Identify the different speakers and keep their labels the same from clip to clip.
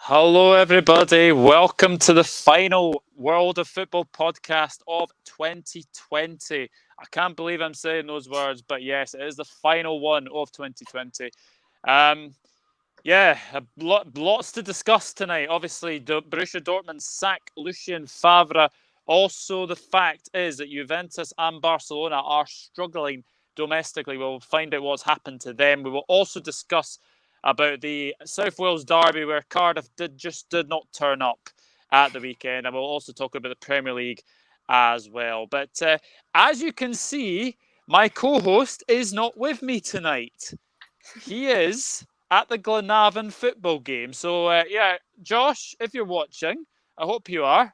Speaker 1: Hello, everybody. Welcome to the final World of Football podcast of 2020. I can't believe I'm saying those words, but yes, it is the final one of 2020. Lots to discuss tonight. Obviously, Borussia Dortmund sack Lucien Favre. Also, the fact is that Juventus and Barcelona are struggling domestically. We'll find out what's happened to them. We will also discuss about the South Wales derby where Cardiff did not turn up at the weekend. And we'll also talk about the Premier League as well. But as you can see, my co-host is not with me tonight. He is at the Glenavon football game. So, Josh, if you're watching, I hope you are.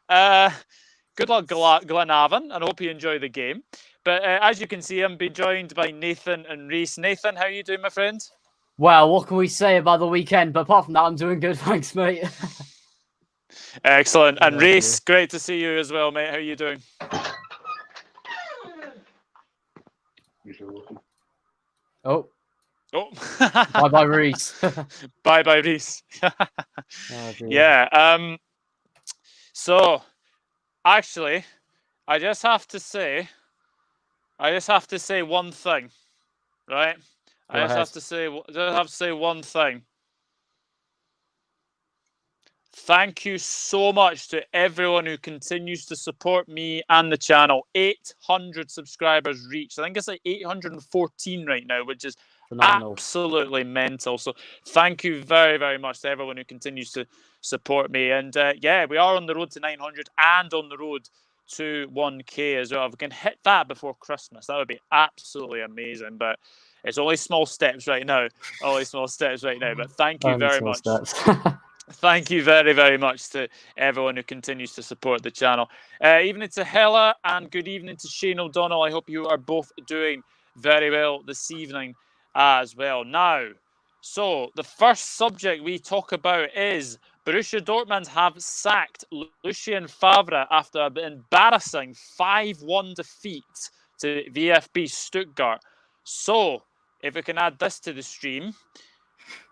Speaker 1: Good luck, Glenavon, and I hope you enjoy the game. But as you can see, I'm being joined by Nathan and Reece. Nathan, how are you doing, my friend?
Speaker 2: Well, what can we say about the weekend? But apart from that, I'm doing good. Thanks, mate.
Speaker 1: Excellent. And Reece, great to see you as well, mate. How are you doing?
Speaker 2: Oh.
Speaker 1: Bye-bye,
Speaker 2: Reece.
Speaker 1: Bye-bye, Reece. Yeah. So, actually, I just have to say one thing, right? I just have to say one thing. Thank you so much to everyone who continues to support me and the channel. 800 subscribers reached. I think it's like 814 right now, which is phenomenal. Absolutely mental. So thank you very, very much to everyone who continues to support me. And we are on the road to 900 and on the road to 1K as well. If we can hit that before Christmas, that would be absolutely amazing. But it's only small steps right now. But thank you very much. Thank you very, very much to everyone who continues to support the channel. Evening to Hella and good evening to Shane O'Donnell. I hope you are both doing very well this evening as well. Now, so the first subject we talk about is Borussia Dortmund have sacked Lucien Favre after an embarrassing 5-1 defeat to VFB Stuttgart. So, if we can add this to the stream,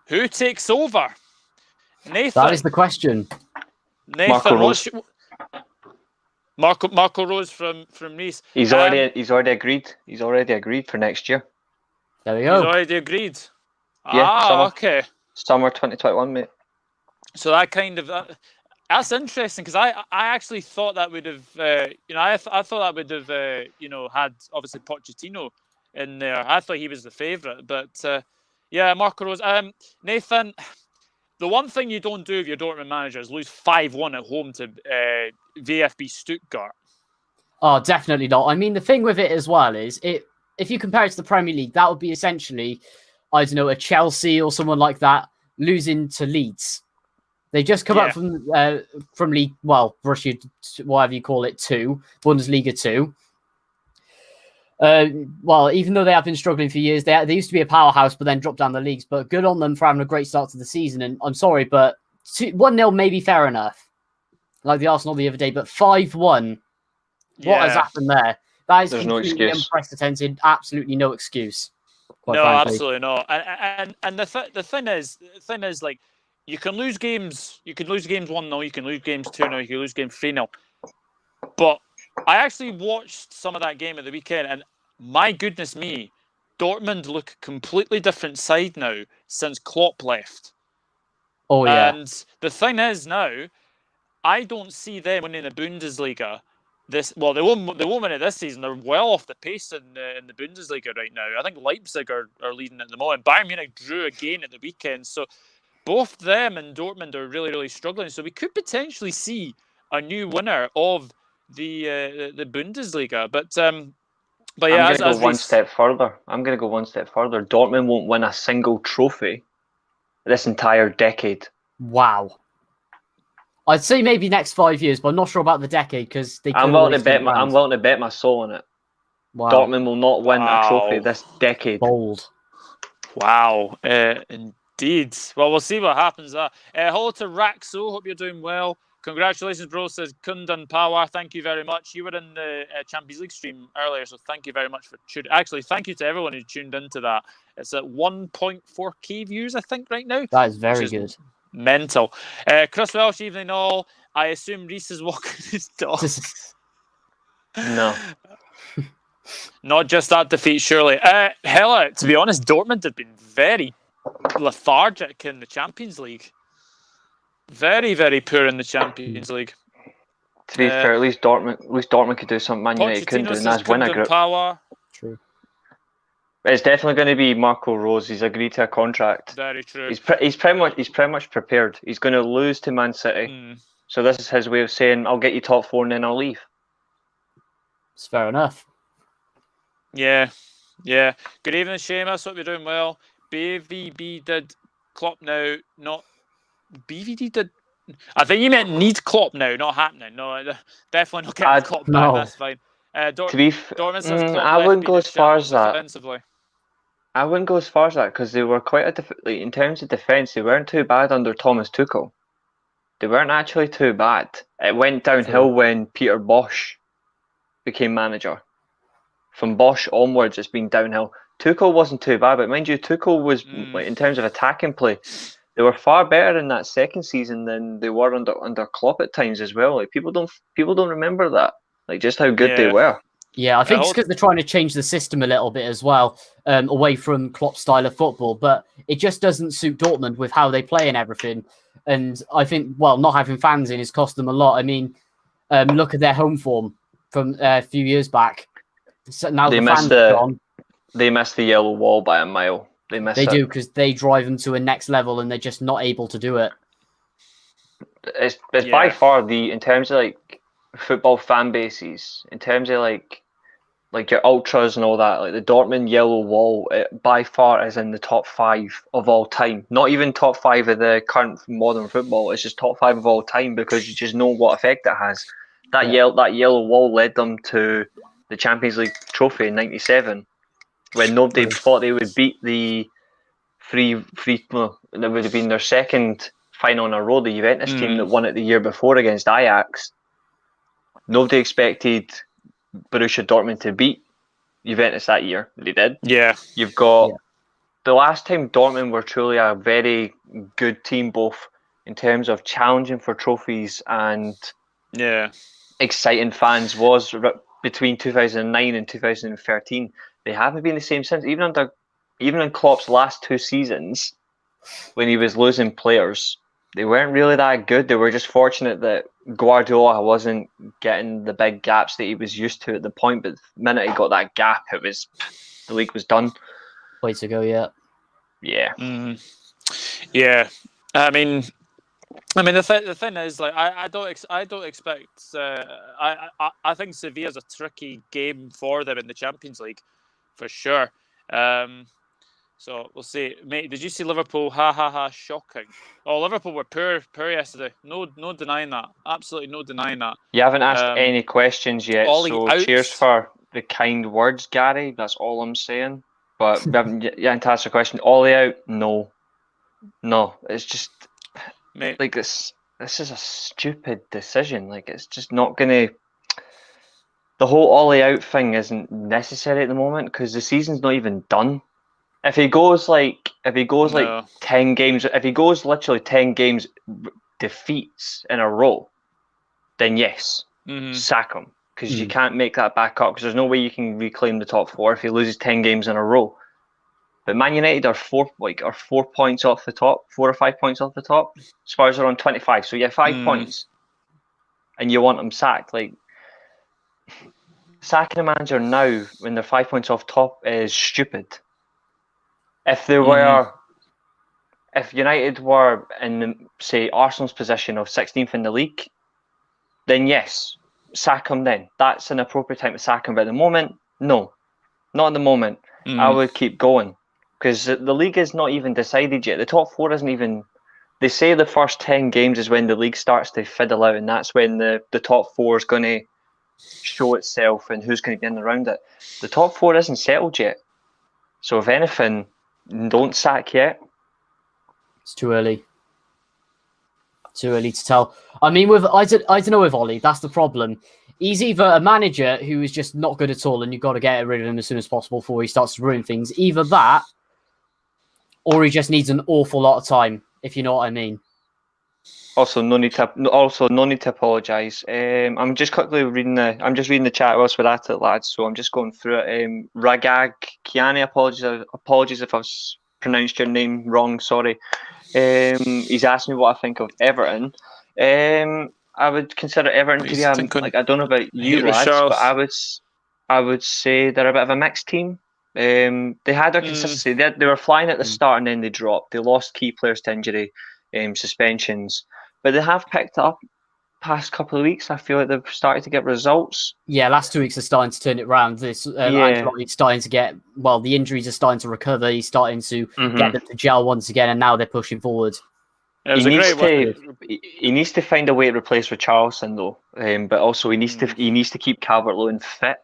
Speaker 1: who takes over? Nathan.
Speaker 2: That is the question.
Speaker 1: Nathan, Marco Rose from Reece.
Speaker 3: He's already agreed. He's already agreed for next year.
Speaker 2: There we go.
Speaker 1: He's already agreed.
Speaker 3: Yeah.
Speaker 1: Okay.
Speaker 3: Summer 2021, mate.
Speaker 1: So that kind of that's interesting because I actually thought that would have I thought that would have had obviously Pochettino in there. I thought he was the favourite, but Marco Rose. Nathan, the one thing you don't do if you're Dortmund manager is lose 5-1 at home to VFB Stuttgart.
Speaker 2: Oh, definitely not. I mean, the thing with it as well is if you compare it to the Premier League, that would be essentially, I don't know, a Chelsea or someone like that losing to Leeds. They just come up from League, well, Borussia, whatever you call it, 2, Bundesliga 2. Even though they have been struggling for years, they used to be a powerhouse, but then dropped down the leagues. But good on them for having a great start to the season. And I'm sorry, but 1-0 may be fair enough, like the Arsenal the other day. But 5-1, what has happened there? That is completely unprecedented. Absolutely no excuse.
Speaker 1: No, frankly. Absolutely not. And the thing is, like, you can lose games. You can lose games 1-0. You can lose games 2-0. You can lose games 3-0. But I actually watched some of that game at the weekend, and my goodness me, Dortmund look a completely different side now since Klopp left.
Speaker 2: Oh, yeah.
Speaker 1: And the thing is now, I don't see them winning the Bundesliga. They won't win it this season. They're well off the pace in the Bundesliga right now. I think Leipzig are leading at the moment. Bayern Munich drew again at the weekend. So both them and Dortmund are really, really struggling. So we could potentially see a new winner of the Bundesliga, but I'm
Speaker 3: going to go one step further. Dortmund won't win a single trophy this entire decade.
Speaker 2: Wow. I'd say maybe next 5 years, but I'm not sure about the decade because they.
Speaker 3: I'm willing to bet my soul on it. Wow. Dortmund will not win a trophy this decade.
Speaker 2: Bold.
Speaker 1: Wow. Indeed. Well, we'll see what happens there. Hello to Raxo. Hope you're doing well. Congratulations, bro, says Kundan Power. Thank you very much. You were in the Champions League stream earlier, so thank you very much for tuning. Actually, thank you to everyone who tuned into that. It's at 1.4k views, I think, right now.
Speaker 2: That is very good.
Speaker 1: Mental. Chris Welsh, evening all. I assume Reece is walking his dog.
Speaker 3: No.
Speaker 1: Not just that defeat, surely. Hella, to be honest, Dortmund have been very lethargic in the Champions League. Very, very poor in the Champions League.
Speaker 3: To be fair, at least Dortmund could do something Man United couldn't do, and that's win a group.
Speaker 2: True.
Speaker 3: It's definitely going to be Marco Rose. He's agreed to a contract.
Speaker 1: Very true.
Speaker 3: He's pretty much prepared. He's going to lose to Man City. So this is his way of saying, I'll get you top 4 and then I'll leave.
Speaker 2: It's fair enough.
Speaker 1: Yeah. Good evening, Seamus. Hope you're doing well. BVB did Klopp now, not... BVD did... I think you meant need Klopp now, not happening. No, definitely not getting Klopp back.
Speaker 2: No.
Speaker 1: That's fine.
Speaker 3: Dortmund says I wouldn't go as far as that. I wouldn't go as far as that because they were quite in terms of defence, they weren't too bad under Thomas Tuchel. They weren't actually too bad. It went downhill when Peter Bosz became manager. From Bosz onwards, it's been downhill. Tuchel wasn't too bad, but mind you, Tuchel was in terms of attacking play, they were far better in that second season than they were under Klopp at times as well. Like people don't remember that, like just how good they were.
Speaker 2: Yeah, I think it's because they're trying to change the system a little bit as well, away from Klopp's style of football. But it just doesn't suit Dortmund with how they play and everything. And I think, not having fans in has cost them a lot. I mean, look at their home form from a few years back. So now the fans are gone.
Speaker 3: They missed the yellow wall by a mile. They do because they drive them to a next level and they're just not able to do it. It's by far in terms of like football fan bases, in terms of like your ultras and all that, like the Dortmund yellow wall, it by far is in the top 5 of all time. Not even top 5 of the current modern football. It's just top 5 of all time because you just know what effect it has. That yellow wall led them to the Champions League trophy in '97. When nobody thought they would beat the that would have been their second final in a row, the Juventus team that won it the year before against Ajax. Nobody expected Borussia Dortmund to beat Juventus that year. They did.
Speaker 1: Yeah.
Speaker 3: You've got the last time Dortmund were truly a very good team, both in terms of challenging for trophies and exciting fans, was between 2009 and 2013. They haven't been the same since. Even in Klopp's last 2 seasons, when he was losing players, they weren't really that good. They were just fortunate that Guardiola wasn't getting the big gaps that he was used to at the point. But the minute he got that gap, the league was done.
Speaker 2: Ways ago, yeah.
Speaker 1: Yeah. I mean, the thing is, like, I don't expect. I think Sevilla's a tricky game for them in the Champions League, for sure. So we'll see. Mate, did you see Liverpool? Shocking. Oh, Liverpool were poor yesterday. No denying that. Absolutely no denying that.
Speaker 3: You haven't asked any questions yet, cheers for the kind words, Gary. That's all I'm saying. But you haven't asked a question. Ollie out? No. It's just, mate, like this is a stupid decision. Like, it's just not gonna. The whole Ollie out thing isn't necessary at the moment because the season's not even done. If he goes 10 games, if he goes literally 10 games defeats in a row, then yes, sack him because you can't make that back up because there's no way you can reclaim the top 4 if he loses 10 games in a row. But Man United are 4 points off the top, 4 or 5 points off the top. Spurs are on 25, so you have 5 points, and you want them sacked. Like, sacking a manager now when they're 5 points off top is stupid. If United were in, say, Arsenal's position of 16th in the league, then yes, sack him then. That's an appropriate time to sack him. But at the moment, no. Not at the moment. I would keep going. Because the league is not even decided yet. The top 4 isn't even... They say the first 10 games is when the league starts to fiddle out, and that's when the top 4 is going to show itself and who's going to be in around it. The top 4 isn't settled yet. So if anything, don't sack yet.
Speaker 2: It's too early. Too early to tell. I mean, I don't know with Ollie, that's the problem. He's either a manager who is just not good at all and you've got to get rid of him as soon as possible before he starts to ruin things. Either that, or he just needs an awful lot of time, if you know what I mean.
Speaker 3: Also, no need to apologise. I'm just reading the chat whilst we're at it, lads. So I'm just going through it. Ragag Kiani, apologies if I've pronounced your name wrong. Sorry. He's asked me what I think of Everton. I would consider Everton to be I don't know about you lads, but I would say they're a bit of a mixed team. They had their consistency. They were flying at the start and then they dropped. They lost key players to injury, suspensions, but they have picked up past couple of weeks. I feel like they've started to get results.
Speaker 2: Yeah, last 2 weeks are starting to turn it around. Ancelotti's starting to get, the injuries are starting to recover. He's starting to get them to gel once again, and now they're pushing forward.
Speaker 3: He needs to find a way to replace Richarlison though, but also he needs to keep Calvert-Lewin fit.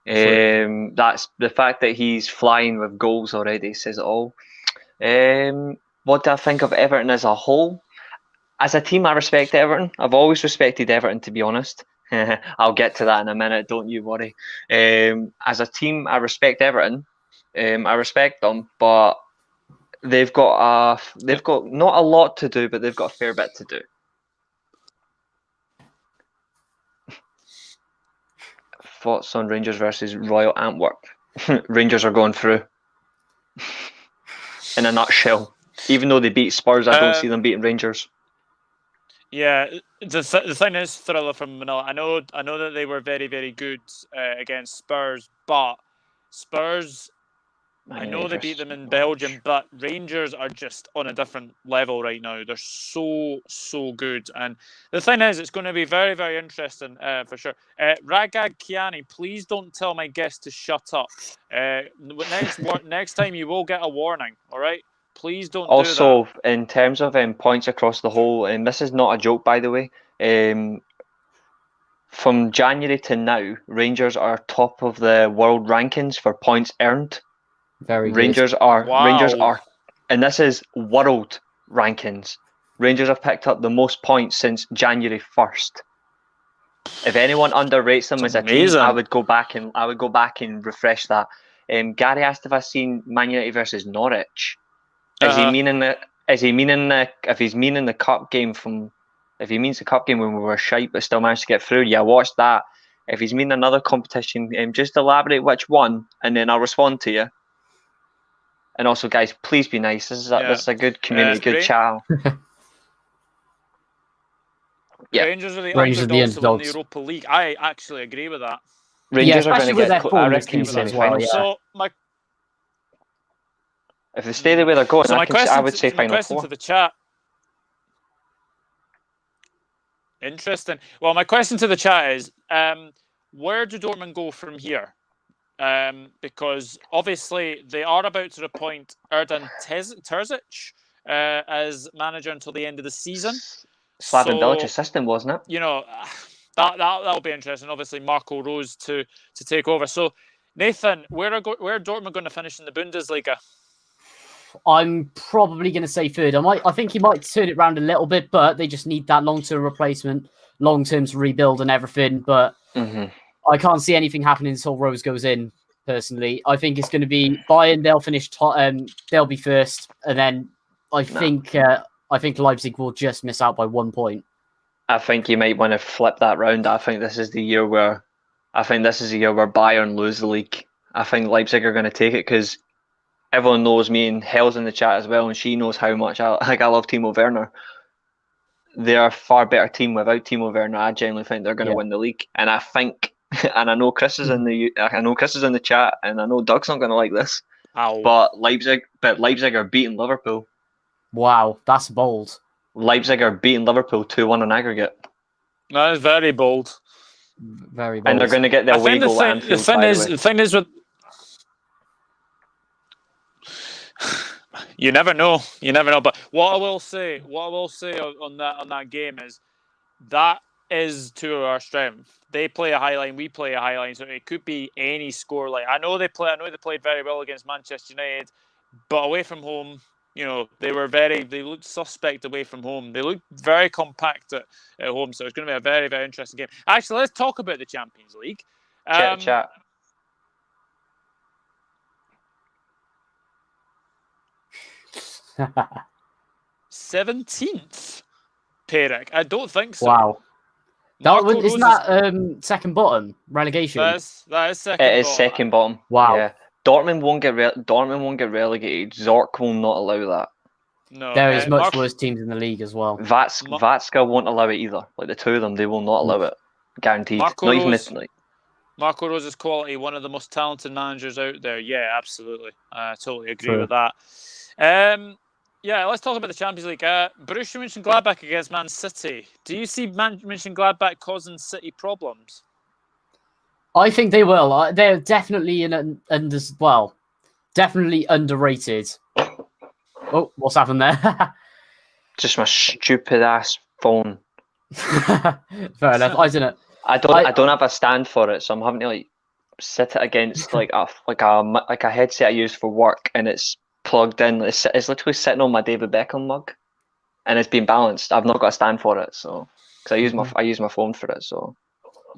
Speaker 3: That's the fact that he's flying with goals already says it all. What do I think of Everton as a whole? As a team, I respect Everton. I've always respected Everton, to be honest. I'll get to that in a minute. Don't you worry. As a team, I respect Everton. I respect them, but they've got not a lot to do, but they've got a fair bit to do. Thoughts on Rangers versus Royal Antwerp? Rangers are going through. In a nutshell. Even though they beat Spurs, I don't see them beating Rangers.
Speaker 1: Yeah, the thing is, Thriller from Manila, I know that they were very, very good against Spurs, but Spurs, I know they beat them in Belgium, but Rangers are just on a different level right now. They're so good. And the thing is, it's going to be very, very interesting for sure. Ragag Kiani, please don't tell my guest to shut up. Next time you will get a warning, all right? Please don't do that.
Speaker 3: Also, in terms of points across the whole, and this is not a joke, by the way, from January to now, Rangers are top of the world rankings for points earned.
Speaker 2: Very
Speaker 3: Rangers
Speaker 2: good.
Speaker 3: are, and this is world rankings. Rangers have picked up the most points since January 1st. If anyone underrates them as a team, I would go back and refresh that. Gary asked if I've seen Man United versus Norwich. If he means the cup game if he means the cup game when we were shite but still managed to get through, yeah, watch that. If he's meaning another competition, just elaborate which one, and then I'll respond to you. And also, guys, please be nice. This is a good community, good channel.
Speaker 1: Yeah. Rangers are the underdogs to win the Europa League. I actually agree with that.
Speaker 3: Rangers are going to get. I reckon semi-finals.
Speaker 1: So
Speaker 3: if they stay the way they're going, I would say final four.
Speaker 1: My question to the chat. Interesting. Well, my question to the chat is, where do Dortmund go from here? Because obviously they are about to appoint Erdan Terzic as manager until the end of the season.
Speaker 3: Slaven Bilic's assistant, wasn't it?
Speaker 1: You know, that'll be interesting. Obviously, Marco Rose to take over. So, Nathan, where are Dortmund going to finish in the Bundesliga?
Speaker 2: I'm probably going to say third. I think he might turn it around a little bit, but they just need that long-term replacement, long-term to rebuild and everything. But I can't see anything happening until Rose goes in. Personally, I think it's going to be Bayern. They'll finish. They'll be first, and then I think Leipzig will just miss out by 1 point.
Speaker 3: I think you might want to flip that round. I think this is the year where Bayern lose the league. I think Leipzig are going to take it because everyone knows me, and Hell's in the chat as well, and she knows how much I love Timo Werner. They're a far better team without Timo Werner. I genuinely think they're going to win the league, and I think, and I know Chris is in the chat, and I know Doug's not going to like this.
Speaker 1: Ow.
Speaker 3: But Leipzig are beating Liverpool.
Speaker 2: Wow, that's bold.
Speaker 3: Leipzig are beating Liverpool 2-1 on aggregate.
Speaker 1: That is very bold.
Speaker 2: Very bold.
Speaker 3: And they're going to get their away goal at Anfield.
Speaker 1: The thing is with you never know. But what I will say on that game is that is to our strength. They play a high line, we play a high line, so it could be any score. Like I know they played very well against Manchester United, but away from home, you know, they looked suspect away from home. They looked very compact at home, so it's going to be a very, very interesting game. Actually, let's talk about the Champions League.
Speaker 3: Chat.
Speaker 1: 17th. Perek. I don't think so.
Speaker 2: Wow.
Speaker 1: Marco
Speaker 2: Isn't that second bottom relegation?
Speaker 1: That is second
Speaker 3: It is
Speaker 1: bottom.
Speaker 3: second bottom.
Speaker 2: Wow.
Speaker 3: Yeah. Dortmund won't get relegated. Zorc will not allow that.
Speaker 1: No.
Speaker 2: There is much worse teams in the league as well.
Speaker 3: Vatska won't allow it either. Like the two of them, they will not allow it. Guaranteed.
Speaker 1: Marco Rose's quality, one of the most talented managers out there. Yeah, absolutely. I totally agree with that. Yeah, let's talk about the Champions League. Borussia Mönchengladbach against Man City. Do you see Mönchengladbach causing City problems?
Speaker 2: I think they will. They're definitely definitely underrated. Oh, what's happened there?
Speaker 3: Just my stupid ass phone.
Speaker 2: Fair enough. I don't know.
Speaker 3: I don't have a stand for it, so I'm having to sit it against like a headset I use for work, and it's plugged in. It's literally sitting on my David Beckham mug, and it's been balanced. I've not got a stand for it, so because I use my phone for it. So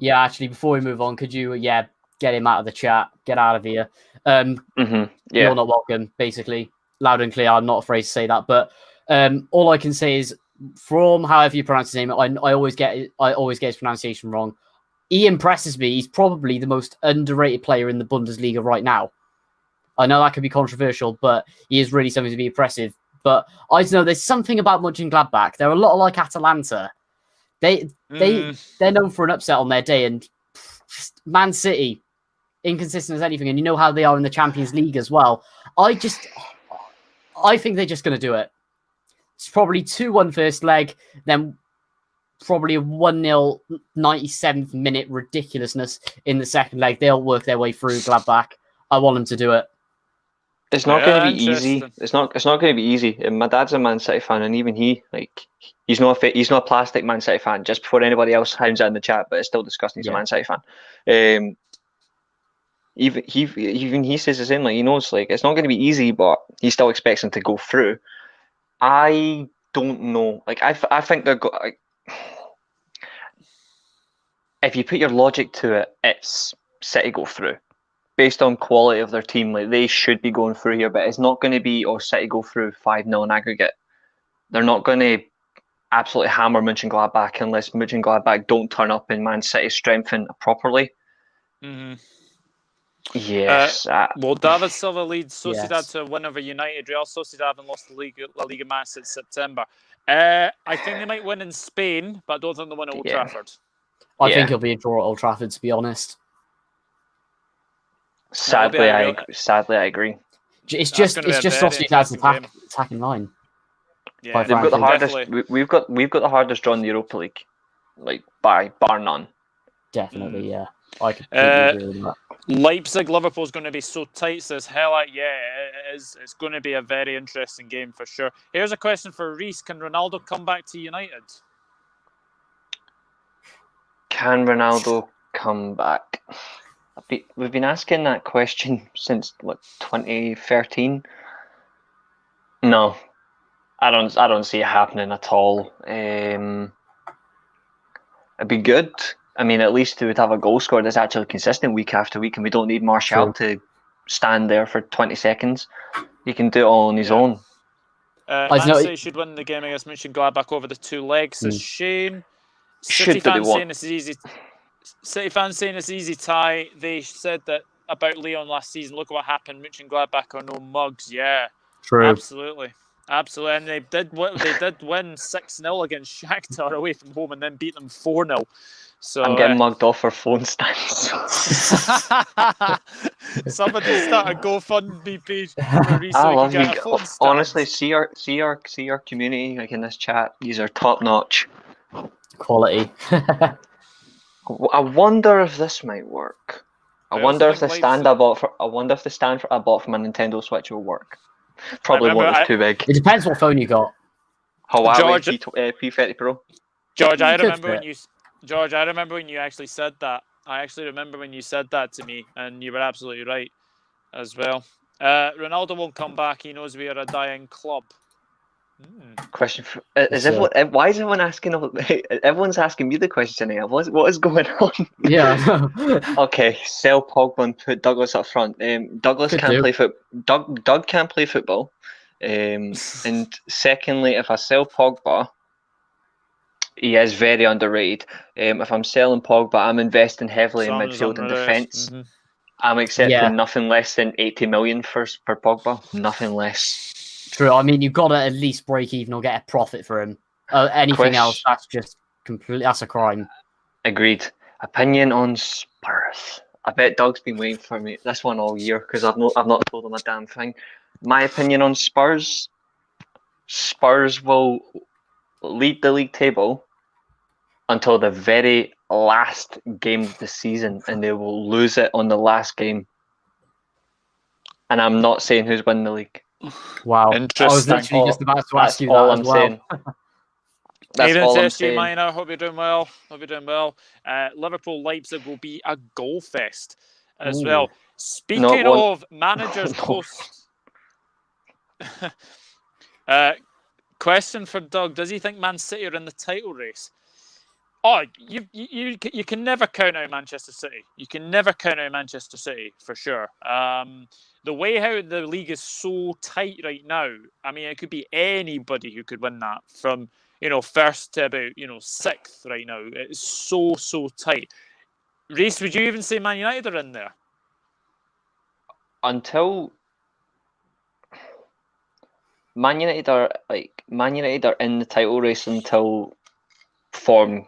Speaker 2: yeah, actually, before we move on, could you get him out of the chat, get out of here? You're not welcome. Basically, loud and clear. I'm not afraid to say that, but all I can say is, from however you pronounce his name, I always get his pronunciation wrong. He impresses me. He's probably the most underrated player in the Bundesliga right now. I know that could be controversial, but he is really something to be impressive. But I don't know, there's something about Mönchengladbach. They're a lot like Atalanta. They're known for an upset on their day, and Man City, inconsistent as anything, and you know how they are in the Champions League as well. I think they're just going to do it. It's probably 2-1 first leg, then probably a 1-0 97th minute ridiculousness in the second leg. They'll work their way through Gladbach. I want them to do it.
Speaker 3: It's not going to be easy. It's not going to be easy. And my dad's a Man City fan, and even he's not a plastic Man City fan. Just before anybody else hounds out in the chat, but it's still disgusting. He's a Man City fan. Even he says the same. Like, he knows it's not going to be easy, but he still expects them to go through. I don't know. I think they're if you put your logic to it, it's City go through. Based on quality of their team, they should be going through here, but it's not going to be City go through 5-0 in aggregate. They're not going to absolutely hammer Mönchengladbach unless Mönchengladbach don't turn up and Man City strengthen properly.
Speaker 1: Mm-hmm.
Speaker 3: Yes.
Speaker 1: Well, David Silva leads Sociedad to a win over United. Real Sociedad haven't lost the La Liga match since September. I think they might win in Spain, but I don't think they'll win at Old Trafford.
Speaker 2: I think it'll be a draw at Old Trafford, to be honest.
Speaker 3: Sadly, I agree.
Speaker 2: It's just Sociedad's attacking line.
Speaker 3: Yeah, they've got the hardest. We've got the hardest draw in the Europa League, by bar none.
Speaker 2: Definitely, yeah. I completely agree with that.
Speaker 1: Leipzig Liverpool's going to be so tight. Says it is. It's going to be a very interesting game for sure. Here's a question for Reece: can Ronaldo come back to United? Can
Speaker 3: Ronaldo come back? We've been asking that question since 2013. No, I don't see it happening at all. It'd be good. I mean, at least he would have a goal scorer that's actually consistent week after week, and we don't need Martial to stand there for 20 seconds. He can do it all on his own.
Speaker 1: Man City should win the game against Mönchengladbach over the 2 legs, says Shane. City fans saying this is easy. City fans saying it's easy tie. They said that about Leon last season. Look at what happened. Mönchengladbach are no mugs. Yeah,
Speaker 2: true.
Speaker 1: Absolutely. And they did win 6-0 against Shakhtar away from home, and then beat them 4-0. So
Speaker 3: I'm getting mugged off for phone stands.
Speaker 1: Somebody start a GoFundMe page for Reece.
Speaker 3: I love you. Honestly, see our community in this chat. These are top notch.
Speaker 2: Quality.
Speaker 3: I wonder if this might work. I wonder if the stand I bought for my Nintendo Switch will work. Probably won't. It's too big.
Speaker 2: It depends what phone you got.
Speaker 3: Huawei P30 Pro.
Speaker 1: George, I remember when you actually said that. I actually remember when you said that to me, and you were absolutely right as well. Ronaldo won't come back. He knows we are a dying club.
Speaker 3: Question for, why is everyone asking? Everyone's asking me the question here. What is going on?
Speaker 2: Yeah.
Speaker 3: Okay, sell Pogba and put Douglas up front. Douglas can't play Doug can't play football. And secondly, if I sell Pogba, He is very underrated. If I'm selling Pogba, I'm investing heavily in
Speaker 1: Son's
Speaker 3: midfield and
Speaker 1: underrated.
Speaker 3: defence. I'm accepting
Speaker 2: Yeah.
Speaker 3: nothing less than 80 million for Pogba. Nothing less.
Speaker 2: True. I mean, you've got to at least break even or get a profit for him. Anything else, that's just completely. That's a crime.
Speaker 3: Agreed. Opinion on Spurs. I bet Doug's been waiting for me this one all year because I've not told him a damn thing. My opinion on Spurs. Spurs will lead the league table until the very last game of the season, and they will lose it on the last game. And I'm not saying who's winning the league.
Speaker 2: Wow.
Speaker 1: Interesting.
Speaker 2: I was literally just about to ask you that as well.
Speaker 3: Saying. That's all I'm saying.
Speaker 1: Minor, hope you're doing well. Liverpool Leipzig will be a goal fest as well. Speaking of managers close. Question for Doug: does he think Man City are in the title race? Oh, you can never count out Manchester City. You can never count out Manchester City for sure. The way how the league is so tight right now, I mean, it could be anybody who could win that from first to about sixth right now. It's so tight. Reece, would you even say Man United are in there?
Speaker 3: Until Man United are in the title race until form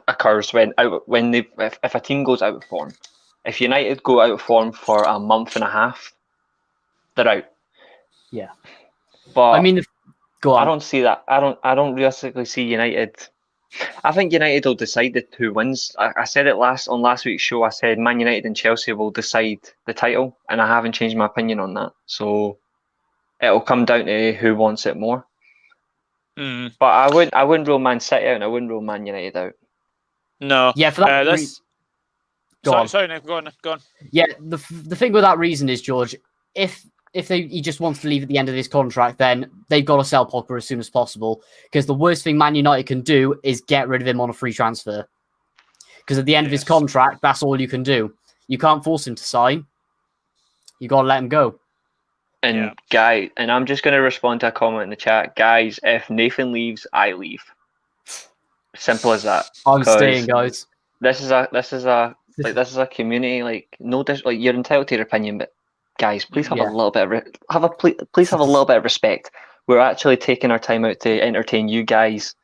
Speaker 3: occurs if a team goes out of form. If United go out of form for a month and a half, they're out.
Speaker 2: Yeah,
Speaker 3: but
Speaker 2: I mean, go on.
Speaker 3: I don't see that. I don't realistically see United. I think United will decide who wins. I said it on last week's show. I said Man United and Chelsea will decide the title, and I haven't changed my opinion on that. So it'll come down to who wants it more. But I wouldn't rule Man City out, and I wouldn't rule Man United out.
Speaker 1: No.
Speaker 2: Yeah, for that
Speaker 1: Sorry, Nick, go on.
Speaker 2: Yeah, the thing with that reason is, George, if he just wants to leave at the end of his contract, then they've got to sell Pogba as soon as possible. Because the worst thing Man United can do is get rid of him on a free transfer. Because at the end of his contract, that's all you can do. You can't force him to sign. You got to let him go.
Speaker 3: And guys, and I'm just going to respond to a comment in the chat, guys. If Nathan leaves, I leave. Simple as that.
Speaker 2: I'm staying, guys.
Speaker 3: This is a community. You're entitled to your opinion, but guys, please have a little bit please have a little bit of respect. We're actually taking our time out to entertain you guys,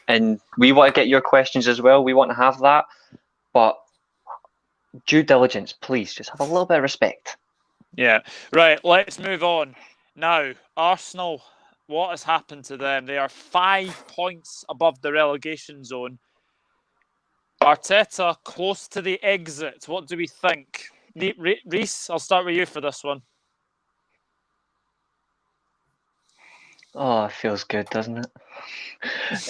Speaker 3: and we want to get your questions as well. We want to have that, but due diligence, please just have a little bit of respect.
Speaker 1: Yeah, right. Let's move on now. Arsenal. What has happened to them? They are 5 points above the relegation zone. Arteta close to the exit. What do we think? Reece, I'll start with you for this one.
Speaker 3: Oh, it feels good, doesn't it?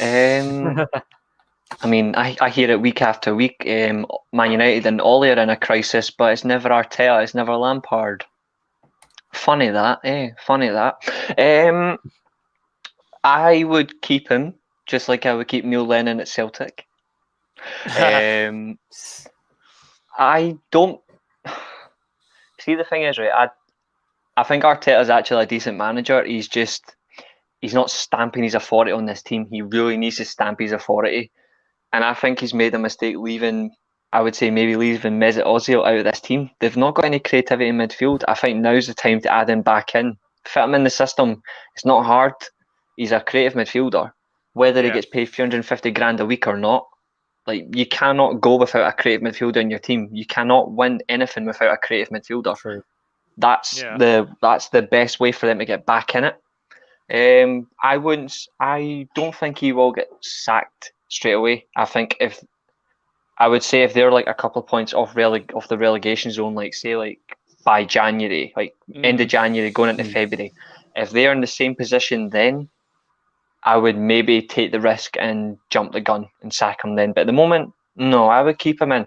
Speaker 3: I mean, I hear it week after week. Man United and Ole are in a crisis, but it's never Arteta, it's never Lampard. Funny that, Funny that. I would keep him, just like I would keep Neil Lennon at Celtic. I don't see, the thing is, right, I think Arteta is actually a decent manager. He's not stamping his authority on this team. He really needs to stamp his authority, and I think he's made a mistake leaving. I would say maybe leaving Mesut Ozil out of this team. They've not got any creativity in midfield. I think now's the time to add him back in, fit him in the system. It's not hard. He's a creative midfielder. Whether he gets paid 350 grand a week or not, you cannot go without a creative midfielder in your team. You cannot win anything without a creative midfielder.
Speaker 2: True.
Speaker 3: That's the best way for them to get back in it. I don't think he will get sacked straight away. I would say if they're a couple of points off the relegation zone, by January, end of January going into February, if they're in the same position then, I would maybe take the risk and jump the gun and sack him then. But at the moment, no, I would keep him in.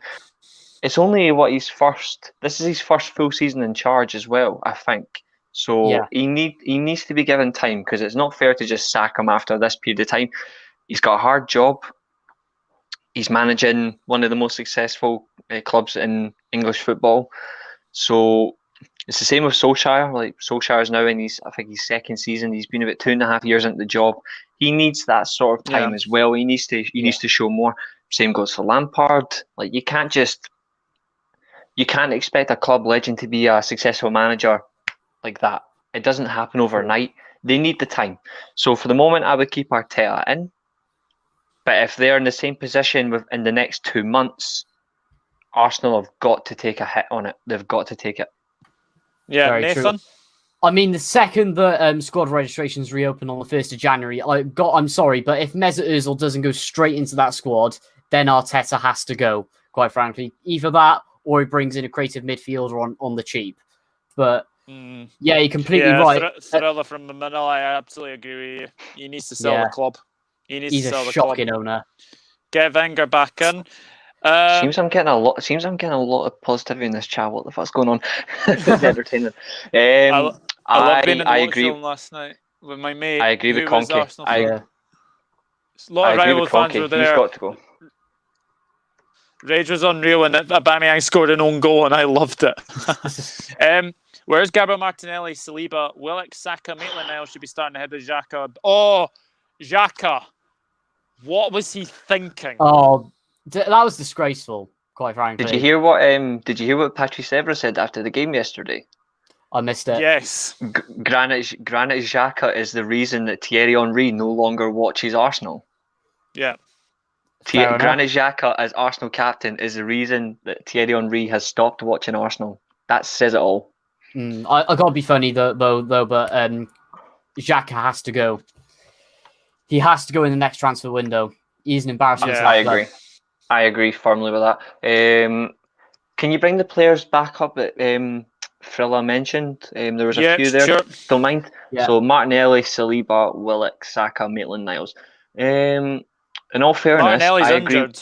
Speaker 3: It's only this is his first full season in charge as well, I think. So he needs to be given time, because it's not fair to just sack him after this period of time. He's got a hard job. He's managing one of the most successful clubs in English football. So It's the same with Solskjaer. Like Solskjaer is now in his second season. He's been about 2.5 years into the job. He needs that sort of time as well. He needs to show more. Same goes for Lampard. Like you can't expect a club legend to be a successful manager like that. It doesn't happen overnight. They need the time. So for the moment, I would keep Arteta in. But if they're in the same position in the next 2 months, Arsenal have got to take a hit on it. They've got to take it.
Speaker 1: Yeah,
Speaker 2: Very
Speaker 1: Nathan?
Speaker 2: True. I mean, the second the squad registrations reopen on the 1st of January, I'm sorry, but if Mesut Ozil doesn't go straight into that squad, then Arteta has to go, quite frankly. Either that, or he brings in a creative midfielder on the cheap. But, yeah, you're completely right.
Speaker 1: Thriller from Manila, I absolutely agree with you. He needs to sell the club.
Speaker 2: He's a shocking owner.
Speaker 1: Get Wenger back in.
Speaker 3: Seems I'm getting a lot of positivity in this chat. What the fuck's going on? It's entertaining.
Speaker 1: I love being in the watch
Speaker 3: agree.
Speaker 1: room last night with my mate.
Speaker 3: I agree with Conky.
Speaker 1: A lot of rival fans were there.
Speaker 3: He's got to go.
Speaker 1: Rage was unreal, and Aubameyang scored an own goal, and I loved it. Where's Gabriel Martinelli, Saliba, Willock, Saka, Maitland-Niles should be starting ahead of Xhaka. Oh, Xhaka. What was he thinking?
Speaker 2: Oh, that was disgraceful, quite frankly.
Speaker 3: Did you hear what Patrice Evra said after the game yesterday?
Speaker 2: I missed it.
Speaker 1: Yes.
Speaker 3: Granit Xhaka is the reason that Thierry Henry no longer watches Arsenal.
Speaker 1: Yeah.
Speaker 3: Granit Xhaka as Arsenal captain is the reason that Thierry Henry has stopped watching Arsenal. That says it all.
Speaker 2: I gotta be funny though, but Xhaka has to go. He has to go in the next transfer window. He's an embarrassment.
Speaker 3: Yeah, I agree firmly with that. Can you bring the players back up that Frilla mentioned? There was a few there.
Speaker 1: Sure.
Speaker 3: Don't mind.
Speaker 2: Yeah.
Speaker 3: So Martinelli, Saliba, Willock, Saka, Maitland-Niles. In all fairness,
Speaker 1: Martinelli's
Speaker 3: I agree.
Speaker 1: Injured.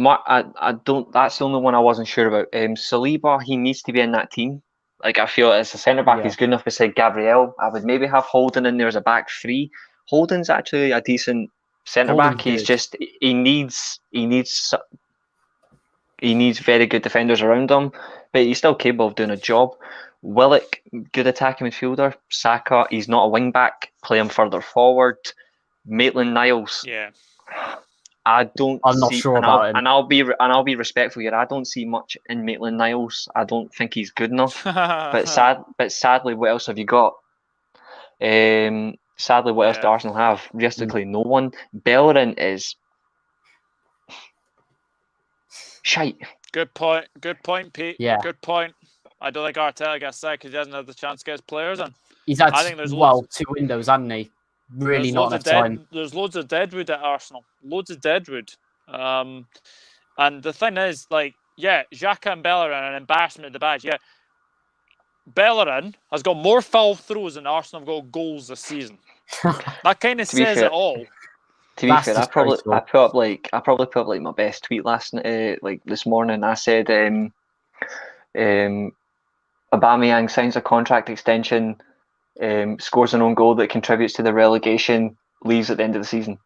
Speaker 3: I don't. That's the only one I wasn't sure about. Saliba, he needs to be in that team. Like I feel as a centre back, he's good enough beside Gabriel. I would maybe have Holden in there as a back three. Holden's actually a decent centre back. He's just he needs very good defenders around him, but he's still capable of doing a job. Willock, good attacking midfielder. Saka, he's not a wing back. Play him further forward. Maitland-Niles.
Speaker 1: Yeah.
Speaker 2: I'm not sure about him.
Speaker 3: And I'll be respectful here. I don't see much in Maitland-Niles. I don't think he's good enough. But sadly, what else have you got? Sadly, what else do Arsenal have? Realistically, no one. Bellerin is shite.
Speaker 1: Good point, Pete.
Speaker 2: Yeah.
Speaker 1: Good point. I don't think Arteta gets sacked because he doesn't have the chance to get his players in.
Speaker 2: He's had 2 windows, hasn't he? Really not enough time.
Speaker 1: There's loads of deadwood at Arsenal. Loads of deadwood. And the thing is, Xhaka and Bellerin are an embarrassment of the badge. Yeah. Bellerin has got more foul throws than Arsenal have got goals this season. That kind of says it all.
Speaker 3: To be fair, I probably put up my best tweet last night, this morning. I said, Aubameyang signs a contract extension, scores an own goal that contributes to the relegation, leaves at the end of the season.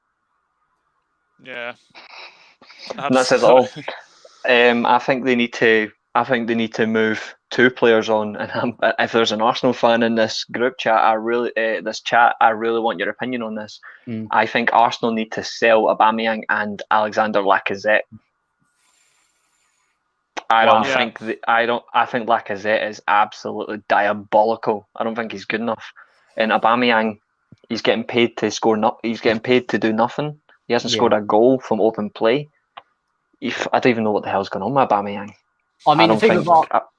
Speaker 1: Yeah,
Speaker 3: and that says it all. I think they need to move 2 players on. And if there's an Arsenal fan in this group chat, I really want your opinion on this. I think Arsenal need to sell Aubameyang and Alexander Lacazette. I think Lacazette is absolutely diabolical. I don't think he's good enough. And Aubameyang, he's getting paid to score. He's getting paid to do nothing. He hasn't scored a goal from open play. I don't even know what the hell's going on with Aubameyang.
Speaker 2: I mean, the thing about...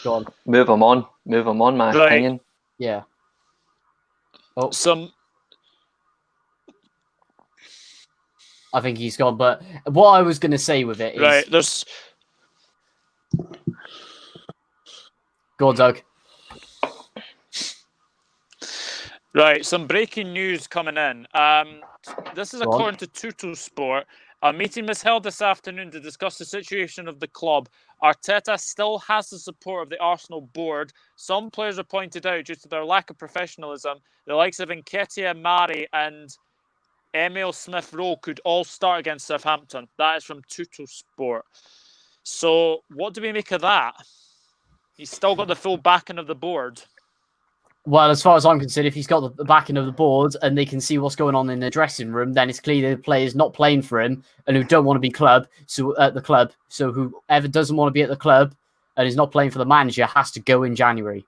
Speaker 2: Go on.
Speaker 3: Move him on. My opinion.
Speaker 2: Yeah. I think he's gone. But what I was going to say with it is... Go on, Doug.
Speaker 1: Right, some breaking news coming in. This is according to Tuttosport. A meeting was held this afternoon to discuss the situation of the club. Arteta still has the support of the Arsenal board. Some players are pointed out due to their lack of professionalism. The likes of Nketiah, Mari and Emil Smith-Rowe could all start against Southampton. That is from Tuttosport. So what do we make of that? He's still got the full backing of the board.
Speaker 2: Well, as far as I'm concerned, if he's got the backing of the board and they can see what's going on in the dressing room, then it's clear the players not playing for him and who don't want to be at the club. So whoever doesn't want to be at the club and is not playing for the manager has to go in January.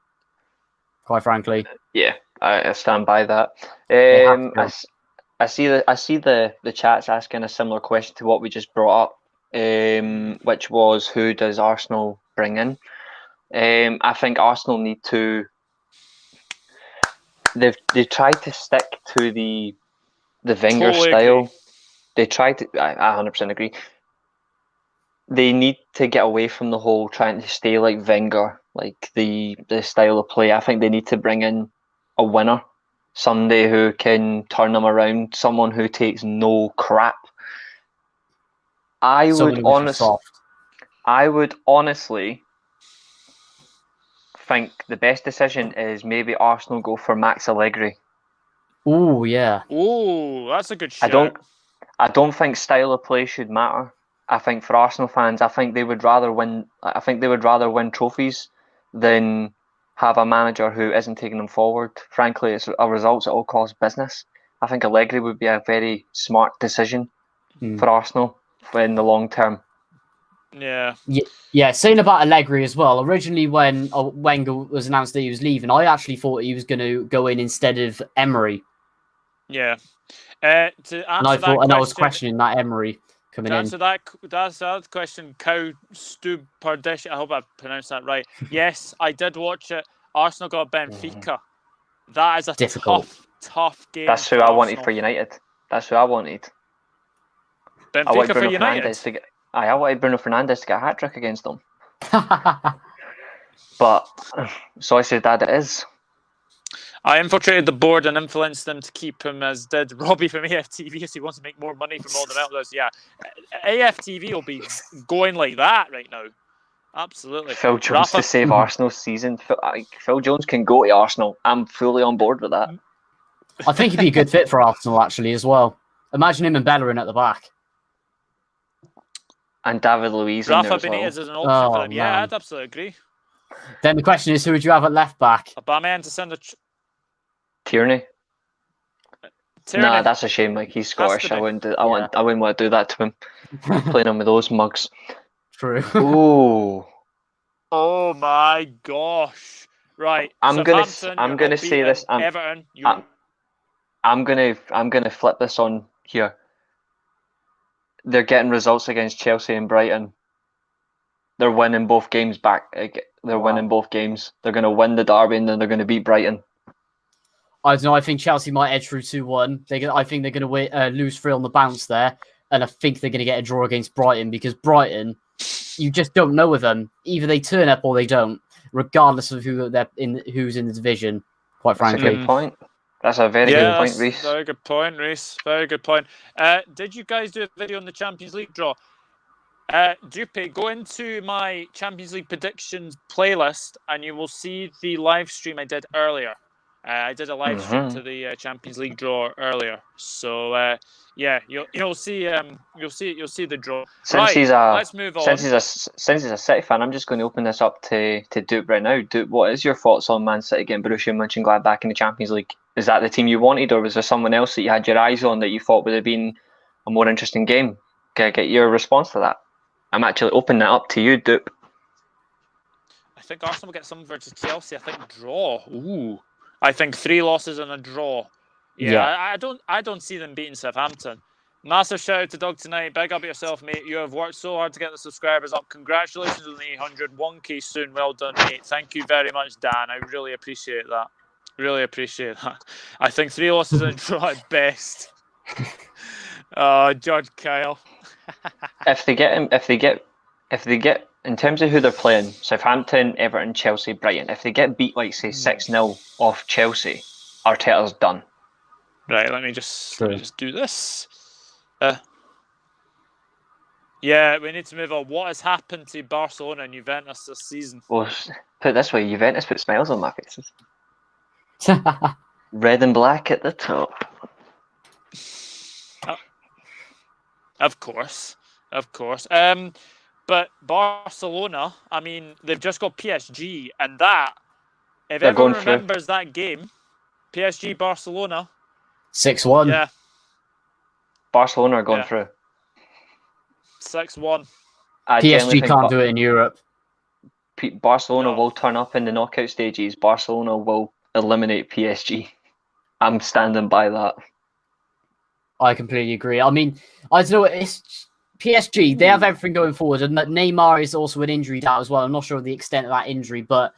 Speaker 2: Quite frankly.
Speaker 3: Yeah, I stand by that. I see the chat's asking a similar question to what we just brought up, which was who does Arsenal bring in? I think Arsenal need to. They tried to stick to the Wenger
Speaker 1: Totally
Speaker 3: style.
Speaker 1: agree.
Speaker 3: They tried to. I 100% agree. They need to get away from the whole trying to stay like Wenger, like the style of play. I think they need to bring in a winner, somebody who can turn them around, someone who takes no crap. I would honestly think the best decision is maybe Arsenal go for Max Allegri.
Speaker 2: Oh yeah.
Speaker 1: Oh, that's a good shout.
Speaker 3: I don't think style of play should matter. I think for Arsenal fans, I think they would rather win trophies than have a manager who isn't taking them forward. Frankly, it's a results at all cost business. I think Allegri would be a very smart decision for Arsenal in the long term.
Speaker 2: Yeah. Saying about Allegri as well. Originally, when Wenger was announced that he was leaving, I actually thought he was going to go in instead of Emery.
Speaker 1: Yeah.
Speaker 2: I was questioning that Emery coming in.
Speaker 1: To answer that question, Cow Stu Pardesh, I hope I pronounced that right. Yes, I did watch it. Arsenal got Benfica. That is a tough game.
Speaker 3: That's who I wanted for United. That's who I wanted.
Speaker 1: Benfica for United?
Speaker 3: I wanted Bruno Fernandes to get a hat-trick against them. But, so I said that it is.
Speaker 1: I infiltrated the board and influenced them to keep him, as did Robbie from AFTV, because he wants to make more money from all the outlets. Yeah, AFTV will be going like that right now. Absolutely.
Speaker 3: Phil Jones to save Arsenal's season. Phil Jones can go to Arsenal. I'm fully on board with that.
Speaker 2: I think he'd be a good fit for Arsenal, actually, as well. Imagine him and Bellerin at the back.
Speaker 3: And David Luiz in there as well.
Speaker 1: Benitez is an option for them. Yeah, I'd absolutely agree.
Speaker 2: Then the question is, who would you have at left back?
Speaker 1: Aubameyang to send a...
Speaker 3: Tierney. Nah, that's a shame. Like, he's Scottish. I wouldn't want to do that to him. Playing him with those mugs.
Speaker 2: True.
Speaker 3: Ooh.
Speaker 1: Oh my gosh. Right.
Speaker 3: I'm gonna say this.
Speaker 1: Everton.
Speaker 3: I'm gonna flip this on here. They're getting results against Chelsea and Brighton. They're winning both games back. Winning both games. They're going to win the derby and then they're going to beat Brighton.
Speaker 2: I don't know. I think Chelsea might edge through 2-1. I think they're going to lose 3 on the bounce there. And I think they're going to get a draw against Brighton because Brighton, you just don't know with them. Either they turn up or they don't, regardless of who's in the division, quite frankly.
Speaker 3: That's a good point. That's a very good point, Reece.
Speaker 1: Very good point, Reece. Very good point. Did you guys do a video on the Champions League draw? Dupe, go into my Champions League predictions playlist and you will see the live stream I did earlier. I did a live stream to the Champions League draw earlier. So you'll see the draw. Let's move on.
Speaker 3: Since he's a City fan, I'm just going to open this up to Dupe right now. Dupe, what is your thoughts on Man City getting Borussia Mönchengladbach in the Champions League? Is that the team you wanted, or was there someone else that you had your eyes on that you thought would have been a more interesting game? Can I get your response to that? I'm actually opening that up to you, Dupe.
Speaker 1: I think Arsenal will get something versus Chelsea. I think draw. Ooh. I think 3 losses and a draw. Yeah. I don't see them beating Southampton. Massive shout out to Doug tonight. Big up yourself, mate. You have worked so hard to get the subscribers up. Congratulations on the 800. 1K soon. Well done, mate. Thank you very much, Dan. I really appreciate that. Really appreciate that. I think 3 losses and a draw at best. George Kyle.
Speaker 3: If they get in terms of who they're playing, Southampton, Everton, Chelsea, Brighton, if they get beat like say 6-0 off Chelsea, Arteta's done.
Speaker 1: Right, let me just do this. Yeah, we need to move on. What has happened to Barcelona and Juventus this season?
Speaker 3: Well, put it this way, Juventus put smiles on my faces. Red and black at the top.
Speaker 1: Of course. But Barcelona, I mean, they've just got PSG, and that, if
Speaker 3: They're
Speaker 1: everyone
Speaker 3: going through.
Speaker 1: remembers that game, PSG Barcelona,
Speaker 2: 6-1.
Speaker 1: yeah,
Speaker 3: Barcelona are going through.
Speaker 1: 6-1.
Speaker 2: PSG can't do it in Europe.
Speaker 3: Barcelona will turn up in the knockout stages. Barcelona will eliminate PSG. I'm standing by that.
Speaker 2: I completely agree. I mean, I don't know. It's PSG. They have everything going forward, and that Neymar is also an injury doubt as well. I'm not sure of the extent of that injury, but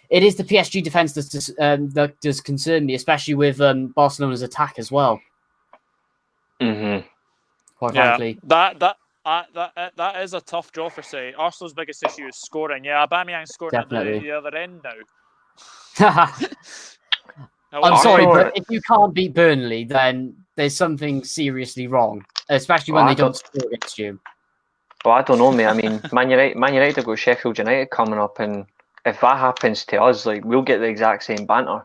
Speaker 2: it is the PSG defense that does concern me, especially with Barcelona's attack as well.
Speaker 3: Mm-hmm.
Speaker 2: Quite frankly,
Speaker 1: that is a tough draw for City. Arsenal's biggest issue is scoring. Yeah, Aubameyang's scoring at the other end now.
Speaker 2: I'm sorry, but if you can't beat Burnley, then there's something seriously wrong, especially when they don't score against you.
Speaker 3: Well, I don't know, mate. I mean, Man United have got Sheffield United coming up, and if that happens to us, like, we'll get the exact same banter.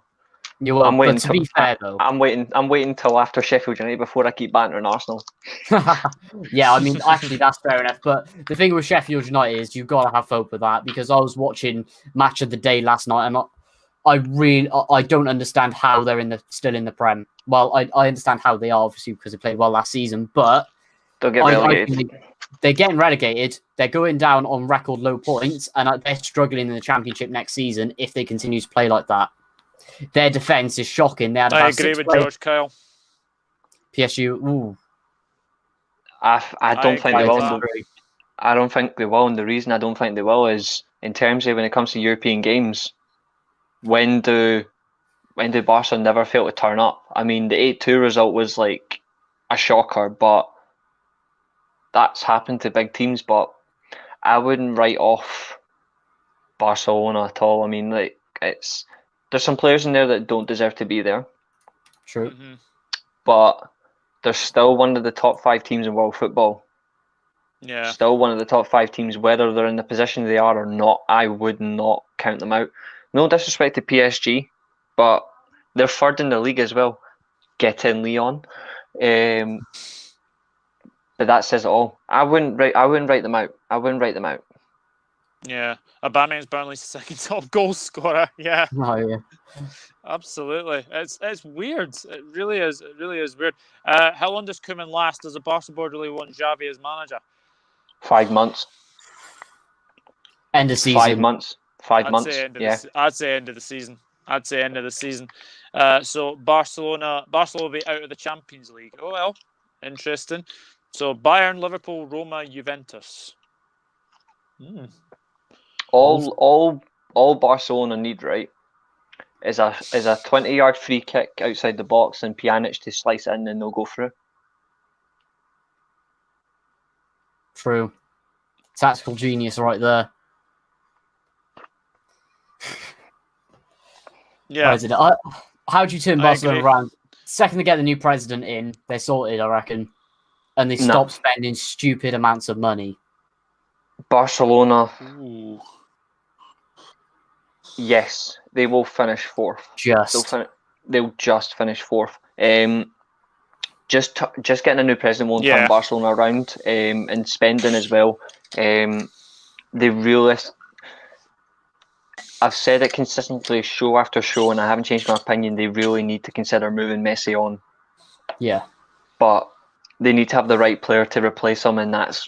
Speaker 2: You will, but to be fair, though,
Speaker 3: I'm waiting till after Sheffield United before I keep bantering Arsenal.
Speaker 2: Yeah, I mean, actually, that's fair enough. But the thing with Sheffield United is you've got to have hope with that, because I was watching Match of the Day last night, and I don't understand how they're still in the Prem. Well, I understand how they are, obviously, because they played well last season, but
Speaker 3: they'll get relegated.
Speaker 2: They're getting relegated. They're going down on record low points, and they're struggling in the Championship next season if they continue to play like that. Their defense is shocking.
Speaker 1: I agree with George Kyle.
Speaker 2: PSU, ooh.
Speaker 3: I don't think they will. I don't think they will, and the reason I don't think they will is in terms of when it comes to European games. When do Barca never fail to turn up? I mean, the 8-2 result was like a shocker, but that's happened to big teams. But I wouldn't write off Barcelona at all. I mean, like, there's some players in there that don't deserve to be there.
Speaker 2: True.
Speaker 1: Mm-hmm.
Speaker 3: But they're still one of the top 5 teams in world football.
Speaker 1: Yeah.
Speaker 3: Still one of the top 5 teams, whether they're in the position they are or not. I would not count them out. No disrespect to PSG, but they're third in the league as well. Get in, Leon. But that says it all. I wouldn't write them out.
Speaker 1: Yeah, Aubameyang's Burnley's second top goal scorer. Yeah.
Speaker 2: Oh, yeah.
Speaker 1: Absolutely. It's weird. It really is. It really is weird. How long does Koeman last? Does the Barca board really want Xavi as manager?
Speaker 3: 5 months.
Speaker 2: End of season.
Speaker 3: 5 months. 5 months.
Speaker 1: I'd say end of the season. So Barcelona will be out of the Champions League. Oh well, interesting. So Bayern, Liverpool, Roma, Juventus.
Speaker 3: All Barcelona need, right, is a 20-yard free kick outside the box and Pjanic to slice it in and they'll go through.
Speaker 2: True. Tactical genius right there.
Speaker 1: Yeah.
Speaker 2: How do you turn Barcelona around? Second they get the new president in, they're sorted, I reckon. And they stop spending stupid amounts of money.
Speaker 3: Barcelona.
Speaker 1: Ooh.
Speaker 3: Yes, they will finish 4th. They'll just finish 4th. Just getting a new president won't turn Barcelona around, and spending as well. I've said it consistently, show after show, and I haven't changed my opinion. They really need to consider moving Messi on.
Speaker 2: Yeah,
Speaker 3: but they need to have the right player to replace him, and that's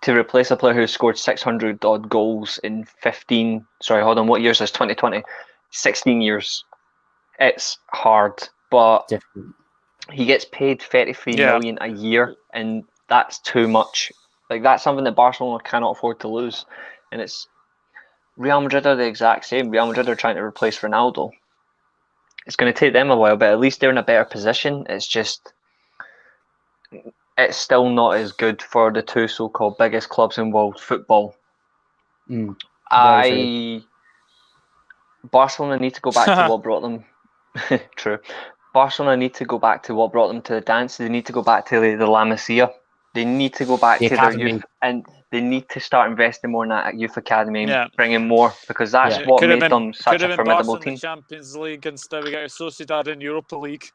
Speaker 3: to replace a player who scored 600 odd goals in 15. Sorry, hold on. What year is this? 2020. 16 years. It's hard, but he gets paid 33 million a year, and that's too much. Like, that's something that Barcelona cannot afford to lose, and it's. Real Madrid are the exact same. Real Madrid are trying to replace Ronaldo. It's going to take them a while, but at least they're in a better position. It's still not as good for the two so-called biggest clubs in world football. Barcelona need to go back to what brought them. True. Barcelona need to go back to what brought them to the dance. They need to go back to the La Masia. They need to go back to their youth, and they need to start investing more in that youth academy and bringing more, because that's what made them such a formidable team.
Speaker 1: In the Champions League, instead we got Sociedad in Europa League.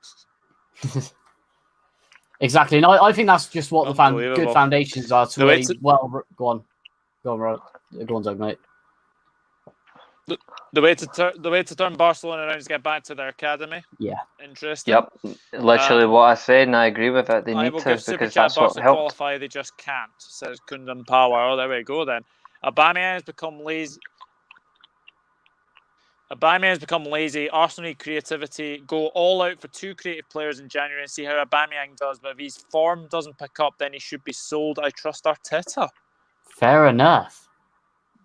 Speaker 2: Exactly, and I think that's just what the good foundations are to really well. Go on, Doug, mate.
Speaker 1: The way to turn Barcelona around is get back to their academy.
Speaker 2: Yeah,
Speaker 1: interesting.
Speaker 3: Yep, literally what I said, and I agree with it. They need to because that's what helped.
Speaker 1: Qualify, they just can't. Says Kundum Power. Oh, there we go then. Aubameyang has become lazy. Arsenal need creativity. Go all out for 2 creative players in January and see how Aubameyang does. But if his form doesn't pick up, then he should be sold. I trust Arteta.
Speaker 2: Fair enough.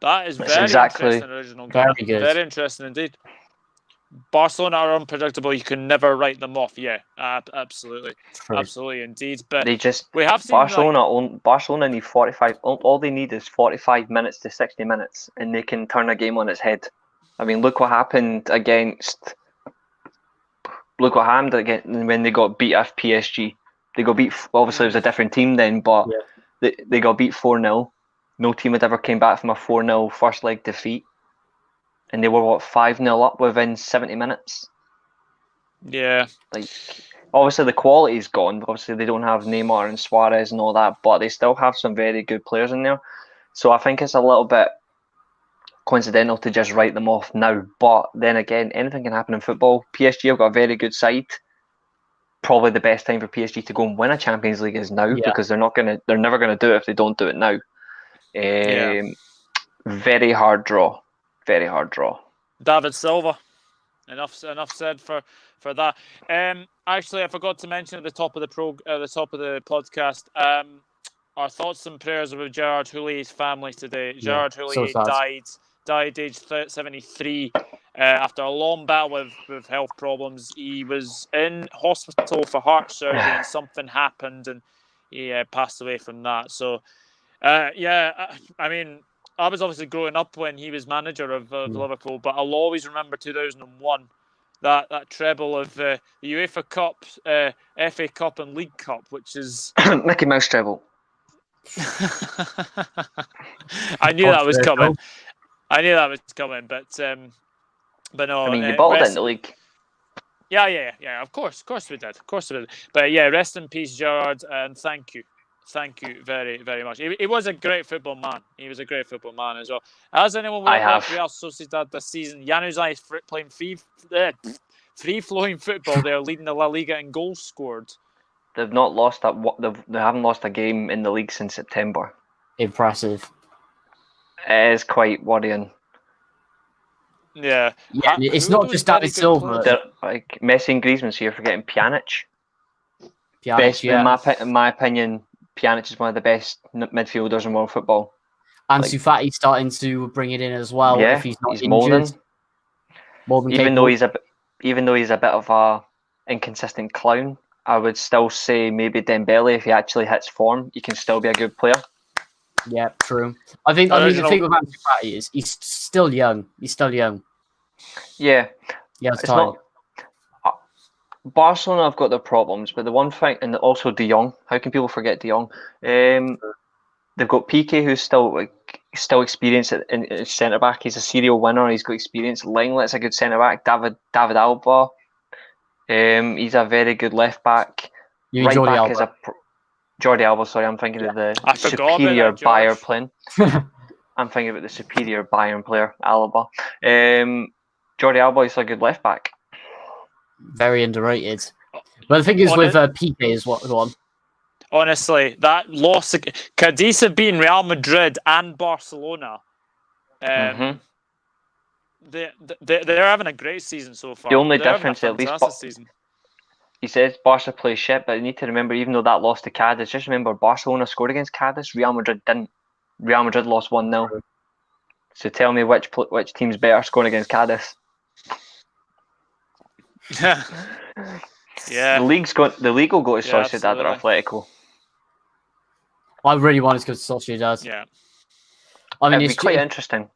Speaker 1: That is very interesting, original.
Speaker 2: Very good.
Speaker 1: Very interesting indeed. Barcelona are unpredictable. You can never write them off. Yeah, absolutely. True. Absolutely indeed. But we have seen
Speaker 3: Barcelona need 45. All they need is 45 minutes to 60 minutes, and they can turn a game on its head. I mean, look what happened when they got beat off PSG. They got beat. Obviously, it was a different team then, but they got beat 4-0. No team had ever came back from a 4-0 first leg defeat. And they were, 5-0 up within 70 minutes?
Speaker 1: Yeah.
Speaker 3: Like, obviously, the quality's gone. Obviously, they don't have Neymar and Suarez and all that, but they still have some very good players in there. So I think it's a little bit coincidental to just write them off now. But then again, anything can happen in football. PSG have got a very good side. Probably the best time for PSG to go and win a Champions League is now because they're never gonna do it if they don't do it now. Very hard draw. Very hard draw.
Speaker 1: David Silva. Enough said for that. Actually, I forgot to mention at the top of the podcast. Our thoughts and prayers with Gerard Houllié's family today. Gerard Houllié died aged 73 after a long battle with health problems. He was in hospital for heart surgery and something happened and he passed away from that. So, I mean, I was obviously growing up when he was manager of Liverpool, but I'll always remember 2001, that treble of the UEFA Cup, FA Cup and League Cup, which is...
Speaker 3: Mickey Mouse treble.
Speaker 1: I knew that was coming, but no.
Speaker 3: I mean, you bottled it in the league.
Speaker 1: Yeah. Of course we did. But yeah, rest in peace, Gerard, and thank you very, very much. He was a great football man. He was a great football man as well. Has anyone watched Real Sociedad this season? Januzaj is playing free-flowing football. They're leading the La Liga in goals scored.
Speaker 3: They've not lost they haven't lost a game in the league since September.
Speaker 2: Impressive.
Speaker 3: It is quite worrying.
Speaker 1: Yeah.
Speaker 2: It's not just David Silva.
Speaker 3: Like Messi and Griezmann's here forgetting Pjanic. In my opinion, Pjanic is one of the best midfielders in world football.
Speaker 2: And Ansu Fati's starting to bring it in as well.
Speaker 3: Yeah,
Speaker 2: if he's not
Speaker 3: injured.
Speaker 2: More than
Speaker 3: even though he's a bit of a inconsistent clown, I would still say maybe Dembele, if he actually hits form, he can still be a good player.
Speaker 2: Yeah, true. I mean, the thing with Ansu Fati is he's still young. Yeah. It's time.
Speaker 3: Barcelona have got their problems, but the one thing, and also De Jong. How can people forget De Jong? They've got Piqué, who's still experienced in centre back. He's a serial winner. He's got experience. Lenglet's a good centre back. David Alba. He's a very good left back.
Speaker 2: Jordi Alba.
Speaker 3: Jordi Alba. Sorry, I'm thinking of the superior Bayern player. I'm thinking about the superior Bayern player, Alba. Jordi Alba is a good left back.
Speaker 2: Very underrated. But the thing is with Piqué is what go on.
Speaker 1: Honestly, that loss, Cadiz have beaten Real Madrid and Barcelona. They're having a great season so far.
Speaker 3: The only difference, at least, he says Barca plays shit, but you need to remember, even though that lost to Cadiz, just remember Barcelona scored against Cadiz, Real Madrid didn't. Real Madrid lost 1-0. So tell me which team's better scoring against Cadiz.
Speaker 1: Yeah.
Speaker 3: The league will go to Sociedad or Atletico.
Speaker 2: I really wanted to go to Sociedad.
Speaker 1: Yeah.
Speaker 2: I mean,
Speaker 3: it's quite interesting.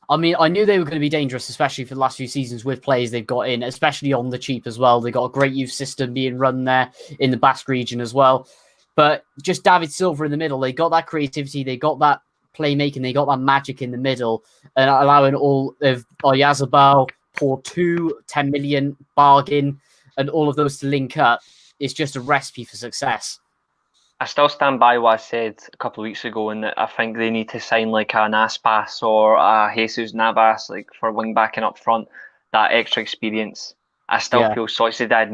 Speaker 2: I mean, I knew they were going to be dangerous, especially for the last few seasons with players they've got in, especially on the cheap as well. They got a great youth system being run there in the Basque region as well. But just David Silva in the middle, they got that creativity, they got that playmaking, they got that magic in the middle, and allowing all of Oyarzabal, Porto, 10 million bargain, and all of those to link up. it's just a recipe for success.
Speaker 3: I still stand by what I said a couple of weeks ago, and that I think they need to sign like an Aspas or a Jesus Navas, like for wing backing up front, that extra experience. I still feel Sociedad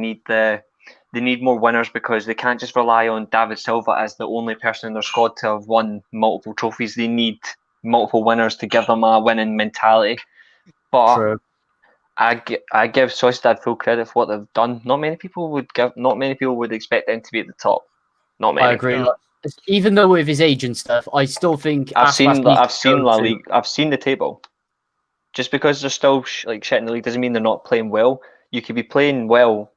Speaker 3: they need more winners, because they can't just rely on David Silva as the only person in their squad to have won multiple trophies. They need multiple winners to give them a winning mentality. But
Speaker 2: True.
Speaker 3: I give Sociedad full credit for what they've done. Not many people would expect them to be at the top. Not many.
Speaker 2: I agree. Like, even though with his age and stuff, I still think
Speaker 3: I've seen La Liga. I've seen the table. Just because they're still shit in the league doesn't mean they're not playing well. You could be playing well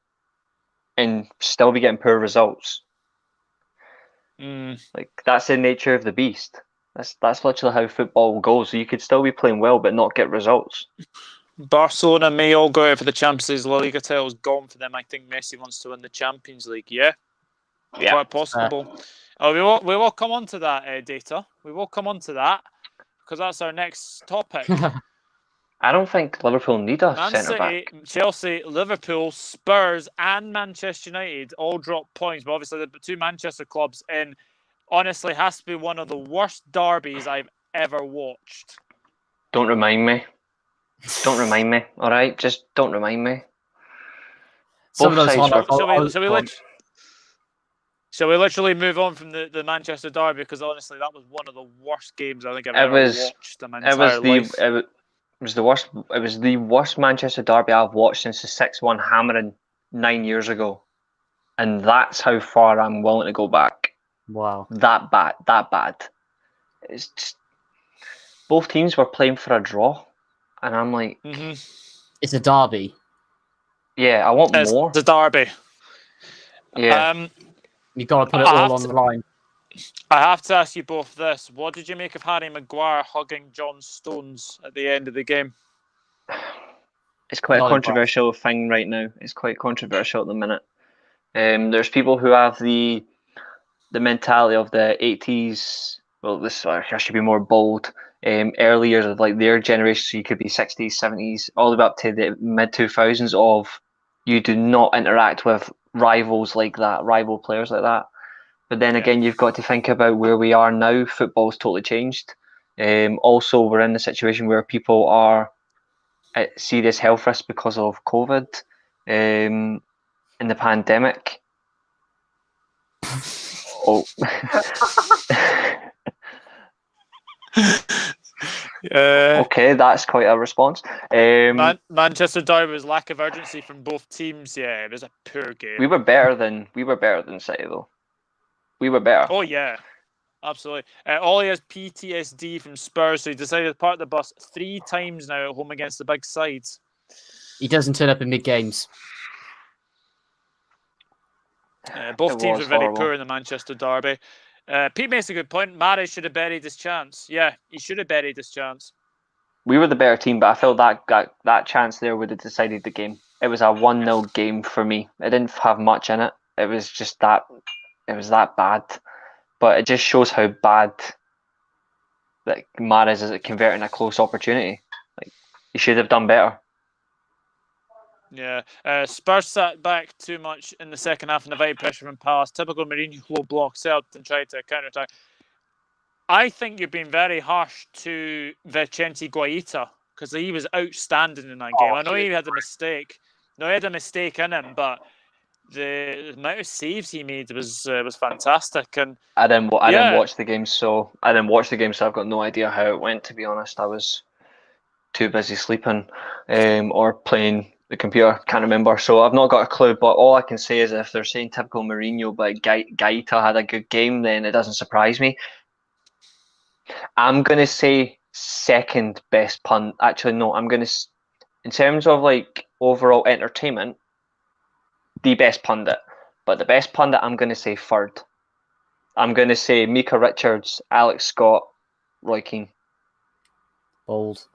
Speaker 3: and still be getting poor results. Like, that's the nature of the beast. That's literally how football goes. So you could still be playing well but not get results.
Speaker 1: Barcelona may all go out for the Champions League. La Liga title's gone for them. I think Messi wants to win the Champions League. Yeah, quite possible. We will come on to that data. We will come on to that, because that's our next topic.
Speaker 3: I don't think Liverpool need a
Speaker 1: Man
Speaker 3: centre
Speaker 1: City,
Speaker 3: back.
Speaker 1: Chelsea, Liverpool, Spurs, and Manchester United all dropped points. But obviously, the two Manchester clubs in, honestly, has to be one of the worst derbies I've ever watched.
Speaker 3: Don't remind me. Don't remind me. All right, just don't remind me.
Speaker 2: Some of those
Speaker 1: Shall we literally move on from the Manchester derby, because honestly, that was one of the worst games I think I've ever watched in my entire life.
Speaker 3: It was the worst. It was the worst Manchester derby I've watched since the 6-1 hammering 9 years ago, and that's how far I'm willing to go back.
Speaker 2: Wow,
Speaker 3: that bad. It's just, both teams were playing for a draw, and I'm like,
Speaker 2: it's a derby.
Speaker 3: Yeah, I want more.
Speaker 1: It's a derby.
Speaker 3: Yeah.
Speaker 2: You got to put it all on the line.
Speaker 1: I have to ask you both this. What did you make of Harry Maguire hugging John Stones at the end of the game?
Speaker 3: It's quite a controversial thing right now. It's quite controversial at the minute. There's people who have the mentality of the 80s. Well, I should be more bold. Early years of like their generation, so you could be 60s, 70s, all the way up to the mid 2000s. Of you do not interact with rivals like that, rival players like that. But then again, you've got to think about where we are now. Football's totally changed. Also, we're in a situation where people are at serious health risk because of COVID and the pandemic. Okay, that's quite a response.
Speaker 1: Manchester derby was lack of urgency from both teams. Yeah, it was a poor game.
Speaker 3: We were better than City, though. We were better.
Speaker 1: Oh yeah, absolutely. Ollie has PTSD from Spurs, so he decided to park the bus 3 times now at home against the big sides.
Speaker 2: He doesn't turn up in mid games.
Speaker 1: Both teams were very poor in the Manchester derby. Pete makes a good point. Mare should have buried his chance. Yeah, he should have buried his chance.
Speaker 3: We were the better team, but I felt that chance there would have decided the game. It was a 1-0 game for me. It didn't have much in it. It was just that. It was that bad. But it just shows how bad that Mare is at converting a close opportunity. Like, he should have done better.
Speaker 1: Yeah, Spurs sat back too much in the second half and invited pressure from Palace. Typical Mourinho low block, set up and tried to counter-attack. I think you're being very harsh to Vicente Guaita, because he was outstanding in that game. I know he had a mistake. No, he had a mistake in him, but the amount of saves he made was fantastic. And
Speaker 3: I didn't watch the game, so I've got no idea how it went. To be honest, I was too busy sleeping or playing the computer. Can't remember, so I've not got a clue. But all I can say is, if they're saying typical Mourinho, but Gaeta had a good game, then it doesn't surprise me. I'm gonna say second best pundit. Actually, no, I'm gonna, in terms of like overall entertainment, the best pundit. But the best pundit, I'm gonna say third. I'm gonna say Mika Richards, Alex Scott, Roy Keane.
Speaker 2: Bold.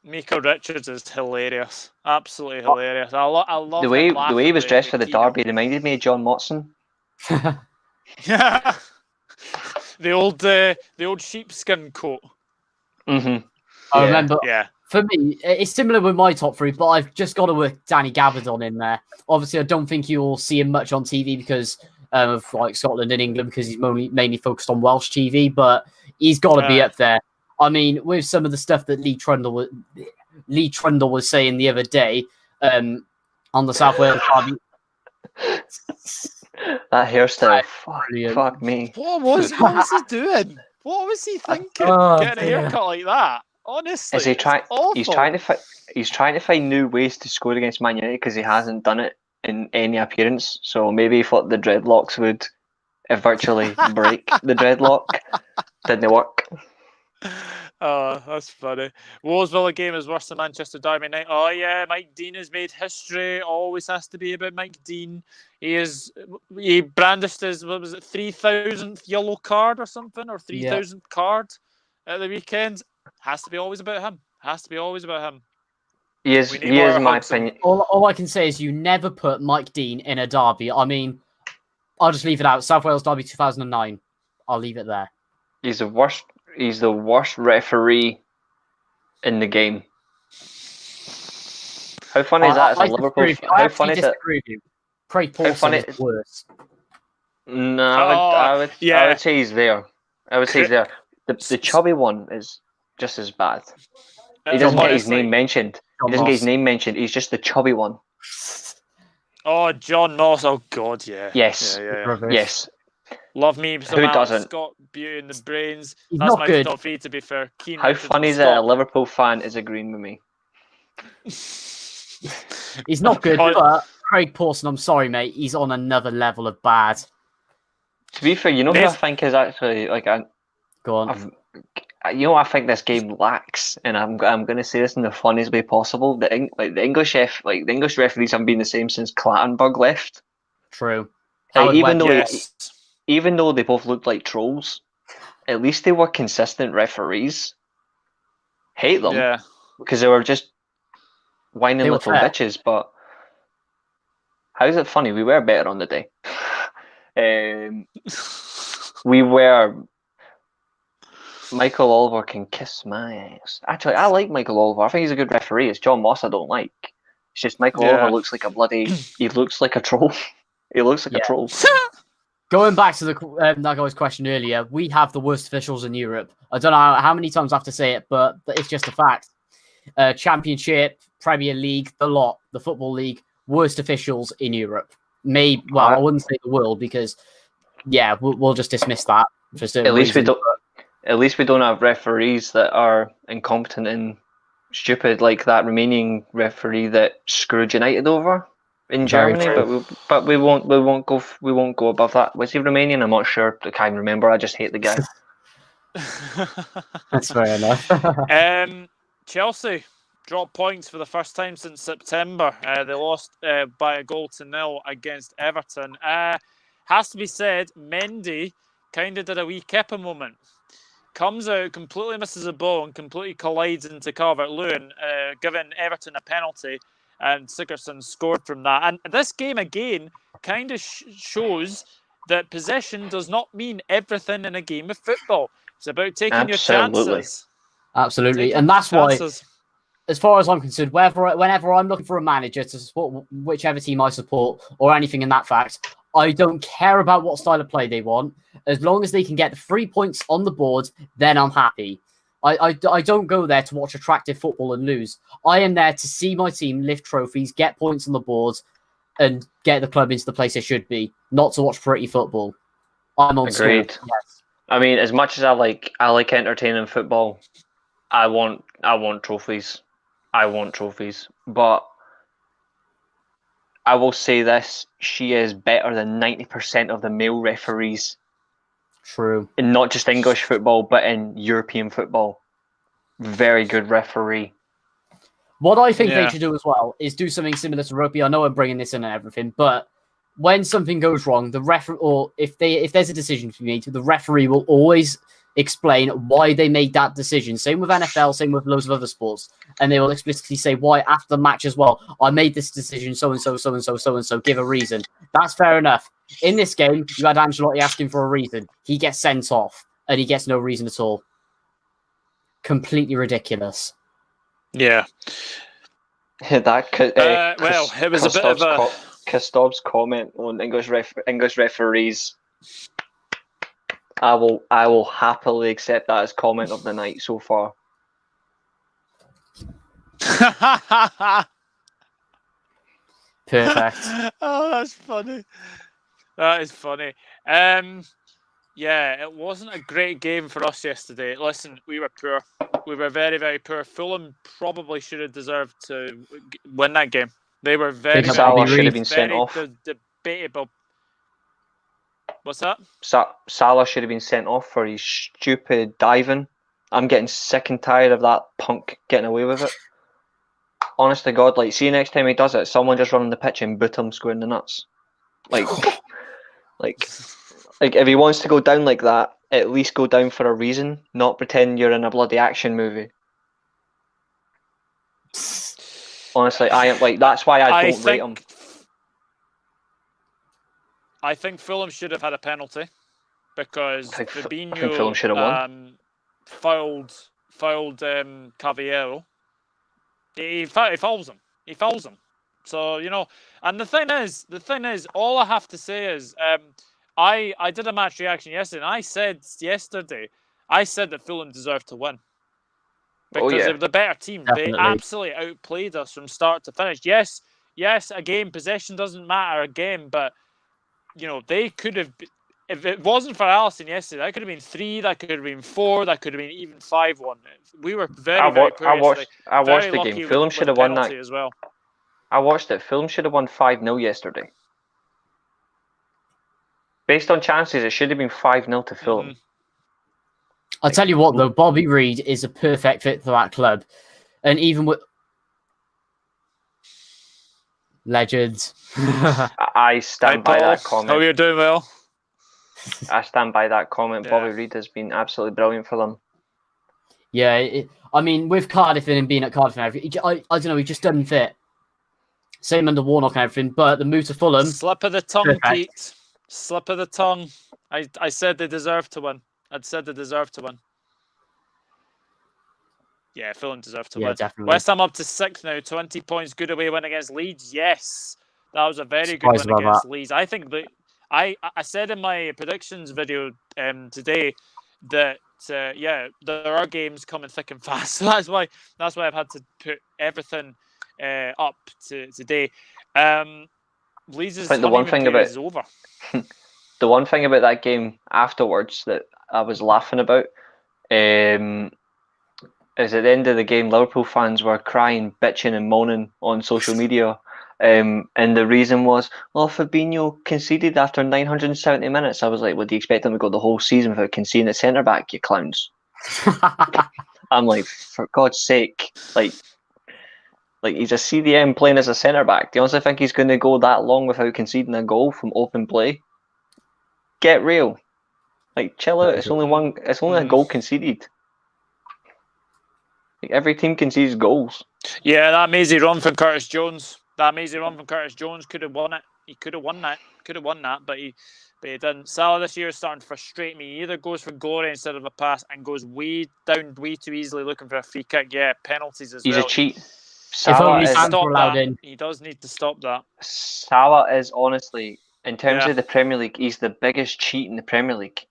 Speaker 1: Mika Richards is hilarious, absolutely hilarious. I love
Speaker 3: the way he was dressed for the derby. Reminded me of John Motson.
Speaker 1: Yeah, the old sheepskin coat.
Speaker 2: I remember.
Speaker 1: Yeah.
Speaker 2: For me, it's similar with my top three, but I've just got to work Danny Gabardon in there. Obviously, I don't think you'll see him much on TV because of like Scotland and England because he's mainly focused on Welsh TV, but he's got to be up there. I mean, with some of the stuff that Lee Trundle was saying the other day on the South Wales derby.
Speaker 3: That hairstyle, fuck me.
Speaker 1: What was he doing? What was he thinking? Getting a haircut like that? Honestly,
Speaker 3: is he trying? He's trying to find new ways to score against Man United because he hasn't done it in any appearance. So maybe he thought the dreadlocks would virtually break the dreadlock. Didn't work.
Speaker 1: Oh, that's funny. Wolves Villa game is worse than Manchester Derby night. Oh yeah, Mike Dean has made history. Always has to be about Mike Dean. He brandished his 3,000th yellow card or something, or 3,000th card at the weekend. Has to be always about him.
Speaker 3: He is my opinion.
Speaker 2: All I can say is you never put Mike Dean in a derby. I mean, I'll just leave it out. South Wales Derby 2009. I'll leave it there.
Speaker 3: He's the worst referee in the game. How funny is that as a Liverpool? How funny is it?
Speaker 2: Craig Paulson is worse.
Speaker 3: No, I would say he's there. The chubby one is just as bad. He doesn't get his name mentioned. He's just the chubby one.
Speaker 1: Oh, John Moss. Oh, God, yeah.
Speaker 3: Yes. Yes.
Speaker 1: Love me.
Speaker 3: Who doesn't?
Speaker 1: Scott Beauty in the brains.
Speaker 2: He's
Speaker 1: That's
Speaker 2: not
Speaker 1: my
Speaker 2: good.
Speaker 1: top three, to be fair.
Speaker 3: How funny is it a Liverpool fan is agreeing with me?
Speaker 2: He's not good, but Craig Pawson, I'm sorry, mate. He's on another level of bad.
Speaker 3: To be fair, you know who I think is actually like
Speaker 2: Go on.
Speaker 3: I think this game lacks, and I'm going to say this in the funniest way possible. The English referees have been the same since Clattenburg left.
Speaker 2: True.
Speaker 3: Like, even though they both looked like trolls, at least they were consistent referees. Hate them because they were just whining little bitches. But how is it funny? We were better on the day. We were. Michael Oliver can kiss my ass. Actually, I like Michael Oliver. I think he's a good referee. It's John Moss I don't like. It's just Michael Oliver looks like a bloody... He looks like a troll. He looks like a troll.
Speaker 2: Going back to that guy's question earlier, we have the worst officials in Europe. I don't know how many times I have to say it, but it's just a fact. Championship, Premier League, the Football League, worst officials in Europe. I wouldn't say the world because, we'll just dismiss that for certain reasons.
Speaker 3: At least we don't have referees that are incompetent and stupid like that Romanian referee that screwed United over in Germany. But we won't go above that. Was he Romanian? I'm not sure. I can't remember. I just hate the guy.
Speaker 2: That's fair enough.
Speaker 1: Chelsea dropped points for the first time since September. They lost by 1-0 against Everton. Has to be said, Mendy kind of did a wee Kepa moment. Comes out, completely misses a ball and completely collides into Calvert-Lewin, giving Everton a penalty, and Sigurdsson scored from that. And this game, again, kind of shows that possession does not mean everything in a game of football. It's about taking your chances.
Speaker 2: Absolutely. And that's why, as far as I'm concerned, whenever I'm looking for a manager to support whichever team I support or anything in that fact, I don't care about what style of play they want. As long as they can get the 3 points on the board, then I'm happy. I don't go there to watch attractive football and lose. I am there to see my team lift trophies, get points on the board, and get the club into the place it should be, not to watch pretty football. I'm on
Speaker 3: Agreed.
Speaker 2: Yes.
Speaker 3: I mean, as much as I like entertaining football, I want trophies. But I will say this, she is better than 90% of the male referees.
Speaker 2: True.
Speaker 3: In not just English football, but in European football. Very good referee.
Speaker 2: What I think they should do as well is do something similar to rugby. I know I'm bringing this in and everything, but when something goes wrong, the referee, or if there's a decision to be made, the referee will always explain why they made that decision. Same with NFL, same with loads of other sports. And they will explicitly say why after the match as well. I made this decision, so-and-so, so-and-so, so-and-so. Give a reason. That's fair enough. In this game, you had Ancelotti asking for a reason. He gets sent off, and he gets no reason at all. Completely ridiculous.
Speaker 1: Yeah.
Speaker 3: Well,
Speaker 1: it was a bit of a...
Speaker 3: Christoph's comment on English referees. I will happily accept that as comment of the night so far.
Speaker 2: Perfect.
Speaker 1: Oh, that's funny. That is funny. Yeah, it wasn't a great game for us yesterday. Listen, we were poor. We were very, very poor. Fulham probably should have deserved to win that game. They were very, very
Speaker 3: Salah should have been sent off.
Speaker 1: Debatable. What's that?
Speaker 3: Salah should have been sent off for his stupid diving. I'm getting sick and tired of that punk getting away with it. Honest to God, like, see next time he does it, someone just run on the pitch and boot him square in the nuts. Like, if he wants to go down like that, at least go down for a reason, not pretend you're in a bloody action movie. Honestly, I am like, that's why I don't rate him.
Speaker 1: I think Fulham should have had a penalty because Fabinho
Speaker 3: Fulham should have won.
Speaker 1: Fouled Caballero. He fouls him. He fouls him. So, you know, and the thing is, all I have to say is, I did a match reaction yesterday, and I said that Fulham deserved to win. Because they were the better team. Definitely. They absolutely outplayed us from start to finish. Yes, a game, possession doesn't matter a game, but, you know, they could have, if it wasn't for Alisson yesterday, that could have been 3, that could have been 4, that could have been even 5-1. We were very poor
Speaker 3: I watched the game. Fulham should have won that
Speaker 1: as well.
Speaker 3: I watched it. Fulham should have won 5-0 yesterday. Based on chances, it should have been 5-0 to Fulham.
Speaker 2: Mm-hmm. I'll tell you what, though, Bobby Reid is a perfect fit for that club. And even with... Legends.
Speaker 3: I stand by that comment.
Speaker 1: How are you doing, well?
Speaker 3: I stand by that comment. Yeah. Bobby Reid has been absolutely brilliant for them.
Speaker 2: Yeah, I mean, with Cardiff and him being at Cardiff and everything, I don't know, he just doesn't fit. Same under Warnock and everything, but the move to Fulham...
Speaker 1: Slip of the tongue, Pete. Slip of the tongue. I said they deserved to win. I'd said they deserved to win. Yeah, Fulham deserved to win.
Speaker 2: Definitely.
Speaker 1: West Ham up to 6th now. 20 points. Good away win against Leeds. Yes. That was a very good win against Leeds. I think that I said in my predictions video today that there are games coming thick and fast. So that's why I've had to put everything up to today. Leeds' honeymoon period is over.
Speaker 3: The one thing about that game afterwards that I was laughing about is at the end of the game, Liverpool fans were crying, bitching and moaning on social media. And the reason was, Fabinho conceded after 970 minutes. I was like, do you expect him to go the whole season without conceding a centre-back, you clowns? I'm like, for God's sake, like he's a CDM playing as a centre-back. Do you honestly think he's going to go that long without conceding a goal from open play? Get real. Like, chill out. It's only a goal conceded. Like, every team concedes goals.
Speaker 1: Yeah, that amazing run from Curtis Jones. Could have won it. He could have won that, but he didn't. Salah this year is starting to frustrate me. He either goes for glory instead of a pass and goes way too easily looking for a free kick. Yeah, penalties as well.
Speaker 3: He's a cheat.
Speaker 1: He does need to stop that.
Speaker 3: Salah is honestly, in terms of the Premier League, he's the biggest cheat in the Premier League.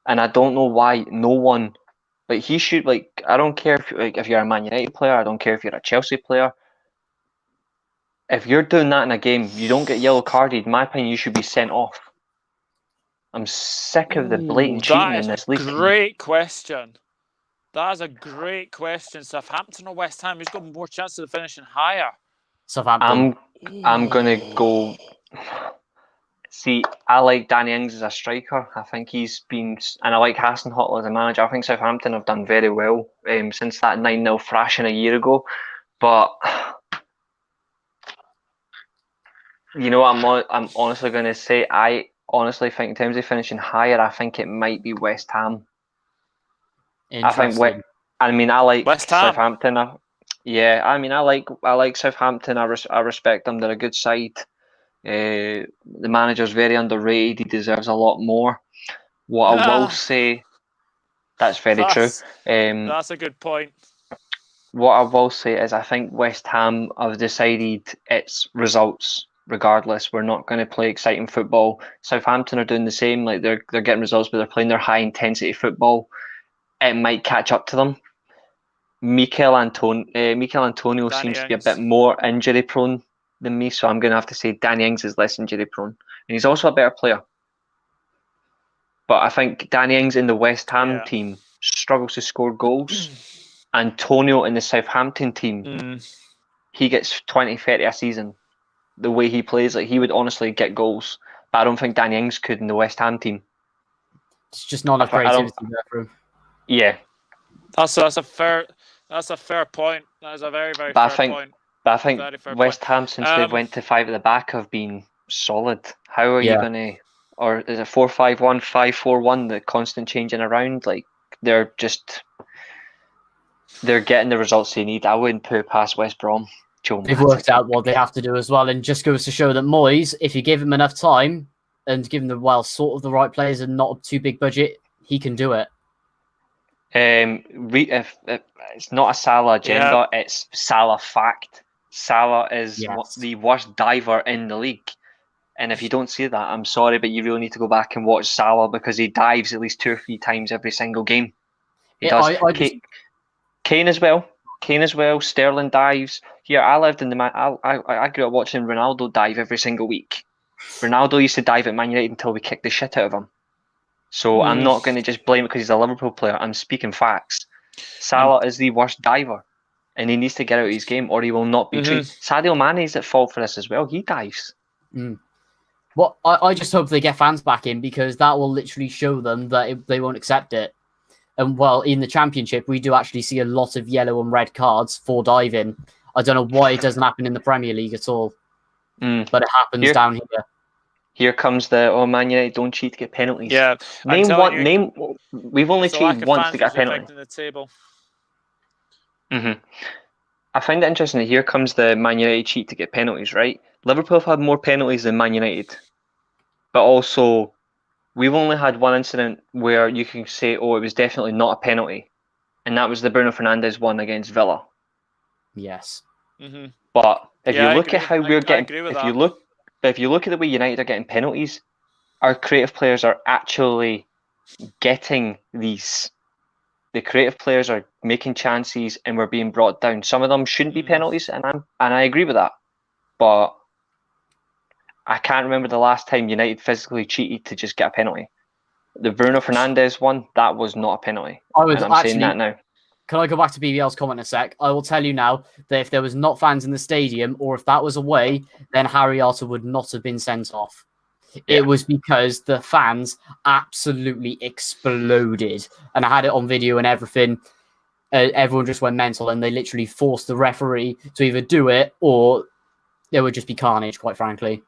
Speaker 3: And I don't know why no one... Like, he should, like... I don't care if you're a Man United player. I don't care if you're a Chelsea player. If you're doing that in a game, you don't get yellow carded. In my opinion, you should be sent off. I'm sick of the blatant cheating in this league.
Speaker 1: Great question. That is a great question. Southampton or West Ham? Who's got more chances of finishing higher?
Speaker 2: Southampton.
Speaker 3: I'm going to go... See, I like Danny Ings as a striker. I think he's been... And I like Hasenhuttl as a manager. I think Southampton have done very well since that 9-0 thrashing a year ago. But... You know what I'm honestly going to say? I honestly think in terms of finishing higher, I think it might be West Ham. I like
Speaker 1: West Ham.
Speaker 3: Southampton. I like Southampton. I respect them. They're a good side. The manager's very underrated. He deserves a lot more. What I will say, that's very true.
Speaker 1: That's a good point.
Speaker 3: what I will say is I think West Ham have decided it's results regardless. We're not going to play exciting football. Southampton are doing the same. Like they're getting results, but they're playing their high intensity football. It might catch up to them. Mikel Antonio seems to be a bit more injury prone than me, so I'm going to have to say Danny Ings is less injury prone, and he's also a better player. But I think Danny Ings in the West Ham team struggles to score goals. Antonio in the Southampton team, he gets 20, 30 a season. The way he plays, like he would honestly get goals, but I don't think Danny Ings could in the West Ham team.
Speaker 2: It's just not enough creativity there for him.
Speaker 3: Yeah,
Speaker 1: that's a fair point. That is a very fair point.
Speaker 3: But I think West Ham, since they went to 5 at the back, have been solid. How are you going to, or is it 4-5-1, 5-4-1, the constant changing around? Like they're getting the results they need. I wouldn't put it past West Brom.
Speaker 2: They've worked out what they have to do as well, and just goes to show that Moyes, if you give him enough time and give him the right players and not a too big budget, he can do it.
Speaker 3: If it's not a Salah agenda, it's Salah fact. Salah is the worst diver in the league. And if you don't see that, I'm sorry, but you really need to go back and watch Salah because he dives at least 2 or 3 times every single game. He does. Kane as well. Sterling dives. Here, I lived in I grew up watching Ronaldo dive every single week. Ronaldo used to dive at Man United until we kicked the shit out of him. So I'm not going to just blame it because he's a Liverpool player. I'm speaking facts. Salah is the worst diver, and he needs to get out of his game, or he will not be treated. Sadio Mane is at fault for this as well. He dives.
Speaker 2: Well, I just hope they get fans back in because that will literally show them that they won't accept it. And in the Championship, we do actually see a lot of yellow and red cards for diving. I don't know why it doesn't happen in the Premier League at all, but it happens down here.
Speaker 3: Here comes the Man United don't cheat to get penalties.
Speaker 1: Yeah,
Speaker 3: we've only cheated once to get a penalty.
Speaker 1: The table.
Speaker 3: I find it interesting that here comes the Man United cheat to get penalties. Right, Liverpool have had more penalties than Man United, but also we've only had one incident where you can say, "Oh, it was definitely not a penalty," and that was the Bruno Fernandes one against Villa.
Speaker 2: Yes.
Speaker 3: But if you look at how we're getting, if you look at the way United are getting penalties, our creative players are actually getting these. The creative players are making chances, and we're being brought down. Some of them shouldn't be penalties, and I agree with that. But I can't remember the last time United physically cheated to just get a penalty. The Bruno Fernandes one, that was not a penalty. I'm saying that now.
Speaker 2: Can I go back to BBL's comment in a sec? I will tell you now that if there was not fans in the stadium, or if that was away, then Harry Arter would not have been sent off. Yeah. It was because the fans absolutely exploded. And I had it on video and everything. Everyone just went mental, and they literally forced the referee to either do it, or there would just be carnage, quite frankly.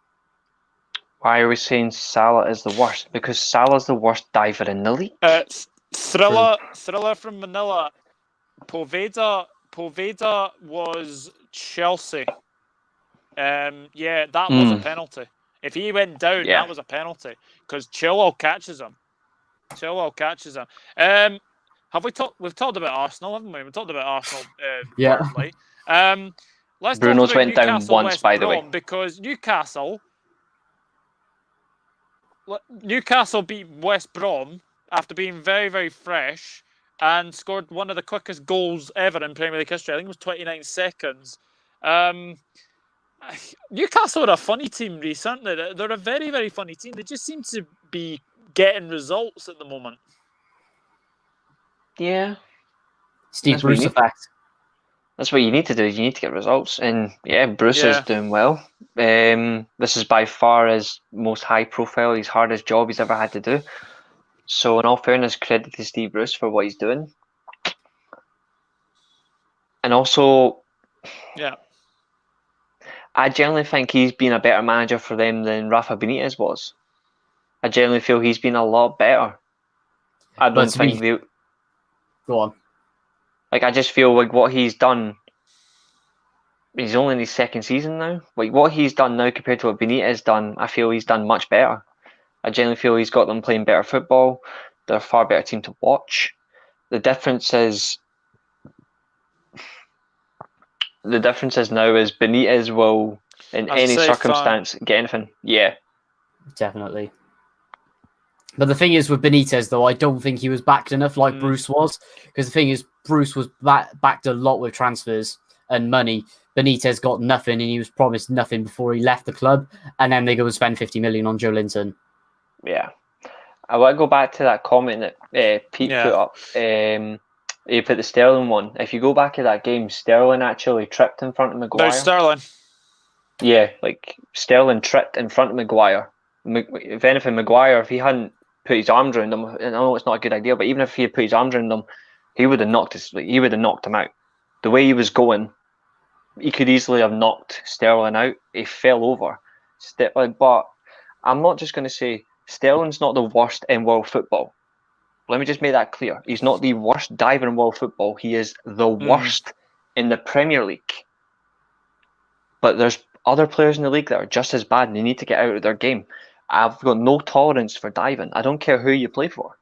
Speaker 3: Why are we saying Salah is the worst? Because Salah's the worst diver in the league.
Speaker 1: Thriller from Manila. Poveda was Chelsea. That was a penalty. If he went down, that was a penalty because Chilwell catches him. We've talked about Arsenal, haven't we? We've talked about Arsenal. Burnley. Let's
Speaker 3: Bruno's
Speaker 1: talk about
Speaker 3: went down
Speaker 1: Newcastle,
Speaker 3: once,
Speaker 1: West
Speaker 3: by the
Speaker 1: Brom,
Speaker 3: way,
Speaker 1: because Newcastle beat West Brom after being very, very fresh and scored one of the quickest goals ever in Premier League history. I think it was 29 seconds. Newcastle are a funny team, Reece, aren't they? They're a very, very funny team. They just seem to be getting results at the moment.
Speaker 3: Yeah.
Speaker 2: Steve Bruce effect.
Speaker 3: That's what you need to do. You need to get results. And Bruce is doing well. This is by far his most high profile, his hardest job he's ever had to do. So in all fairness, credit to Steve Bruce for what he's doing. And also, I generally think he's been a better manager for them than Rafa Benitez was. I generally feel he's been a lot better. I don't think they...
Speaker 2: Go on.
Speaker 3: Like, I just feel like what he's done... He's only in his second season now. Like, what he's done now compared to what Benitez done, I feel he's done much better. I generally feel he's got them playing better football. They're a far better team to watch. The difference is The difference is now is Benitez will, in any circumstance, get anything. Yeah.
Speaker 2: Definitely. But the thing is with Benitez, though, I don't think he was backed enough like Bruce was. Because the thing is, Bruce was backed a lot with transfers and money. Benitez got nothing, and he was promised nothing before he left the club. And then they go and spend 50 million on Joe Linton.
Speaker 3: Yeah. I want to go back to that comment that Pete put up. He put the Sterling one. If you go back to that game, Sterling actually tripped in front of Maguire.
Speaker 1: No, Sterling.
Speaker 3: Yeah, like Sterling tripped in front of Maguire. If anything, Maguire, if he hadn't put his arms around him, and I know it's not a good idea, but even if he had put his arms around him, he would have knocked him out. The way he was going, he could easily have knocked Sterling out. He fell over. But I'm not just going to say Sterling's not the worst in world football. Let me just make that clear. He's not the worst diver in world football. He is the worst in the Premier League. But there's other players in the league that are just as bad and they need to get out of their game. I've got no tolerance for diving. I don't care who you play for.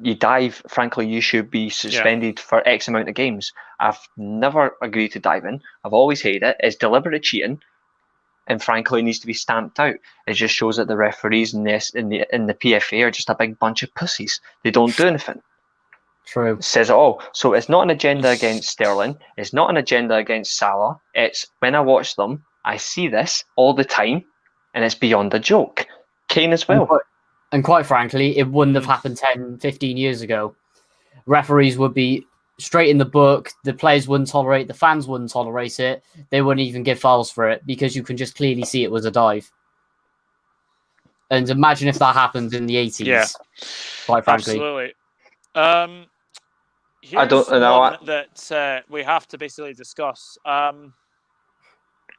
Speaker 3: You dive, frankly, you should be suspended for X amount of games. I've never agreed to diving. I've always hated it. It's deliberate cheating. And frankly, it needs to be stamped out. It just shows that the referees in the PFA are just a big bunch of pussies. They don't do anything.
Speaker 2: True.
Speaker 3: It says it all. So it's not an agenda against Sterling. It's not an agenda against Salah. It's when I watch them, I see this all the time, and it's beyond a joke. Kane as well.
Speaker 2: And quite frankly, it wouldn't have happened 10, 15 years ago. Referees would be straight in the book. The players wouldn't tolerate, the fans wouldn't tolerate it. They wouldn't even give fouls for it because you can just clearly see it was a dive. And imagine if that happened in the 80s.
Speaker 1: Yeah,
Speaker 2: quite frankly.
Speaker 1: Absolutely.
Speaker 3: I don't know
Speaker 1: that we have to basically discuss.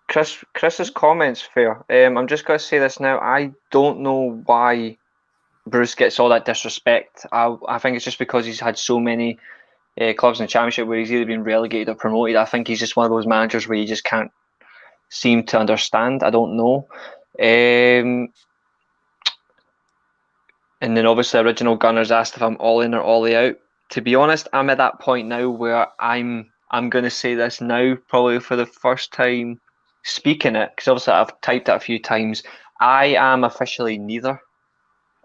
Speaker 3: Chris's comments fair. I'm just going to say this now. I don't know why Bruce gets all that disrespect. I think it's just because he's had so many clubs in the Championship where he's either been relegated or promoted. I think he's just one of those managers where you just can't seem to understand. I don't know. And then obviously Original Gunners asked if I'm all in or all out. To be honest, I'm at that point now where I'm going to say this now, probably for the first time speaking it, because obviously I've typed it a few times. I am officially neither.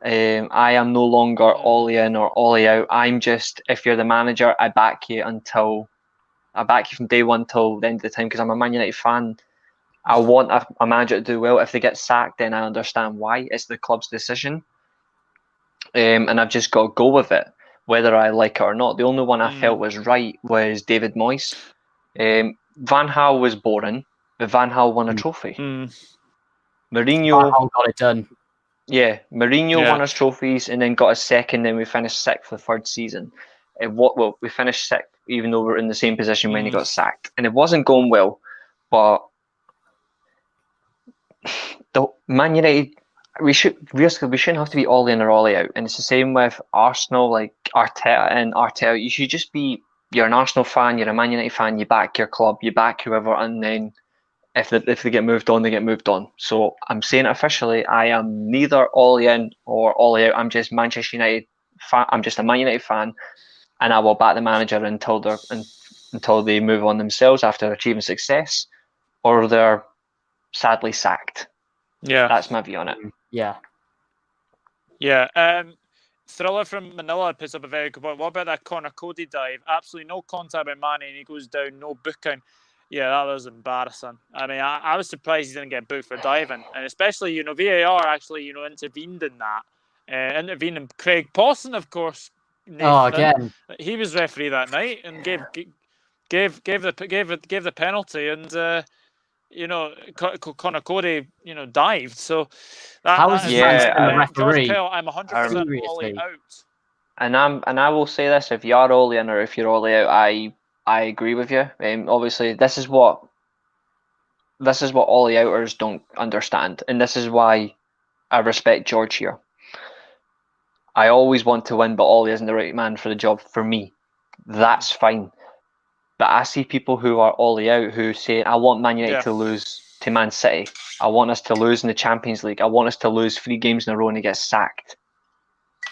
Speaker 3: I am no longer all in or all out. I'm just, if you're the manager, I back you from day one till the end of the time because I'm a Man United fan. I want a manager to do well. If they get sacked, then I understand why. It's the club's decision. And I've just got to go with it, whether I like it or not. The only one I felt was right was David Moyes. Van Gaal was boring, but Van Gaal won a trophy. Mourinho
Speaker 2: Van Gaal got it done.
Speaker 3: Yeah, Mourinho won his trophies and then got a second, and we finished sixth for the third season. We finished sixth, even though we were in the same position when he got sacked. And it wasn't going well, but the Man United, we shouldn't have to be all in or all out. And it's the same with Arsenal, like Arteta. You should just be, you're an Arsenal fan, you're a Man United fan, you back your club, you back whoever, and then if they get moved on, they get moved on. So I'm saying it officially, I am neither all in or all out. I'm just Manchester United fan. I'm just a Man United fan, and I will back the manager until they move on themselves after achieving success, or they're sadly sacked.
Speaker 1: Yeah,
Speaker 3: that's my view on it.
Speaker 2: Yeah.
Speaker 1: Thriller from Manila puts up a very good point. What about that Connor Cody dive? Absolutely no contact by Mane, and he goes down, no booking. Yeah, that was embarrassing. I mean, I was surprised he didn't get booked for diving, and especially, VAR actually, intervened in that. Intervened, and Craig Pawson, of course. Nathan,
Speaker 2: again,
Speaker 1: he was referee that night and gave the penalty, and Connor Cody, dived. So
Speaker 2: how is this man a referee?
Speaker 1: George Pell, I'm 100% all out.
Speaker 3: And I will say this: if you are all in or if you're all out, I agree with you. Obviously, this is what all the outers don't understand, and this is why I respect George here. I always want to win, but Ollie isn't the right man for the job for me. That's fine. But I see people who are Ollie out who say, I want Man United to lose to Man City. I want us to lose in the Champions League. I want us to lose 3 games in a row and he gets sacked.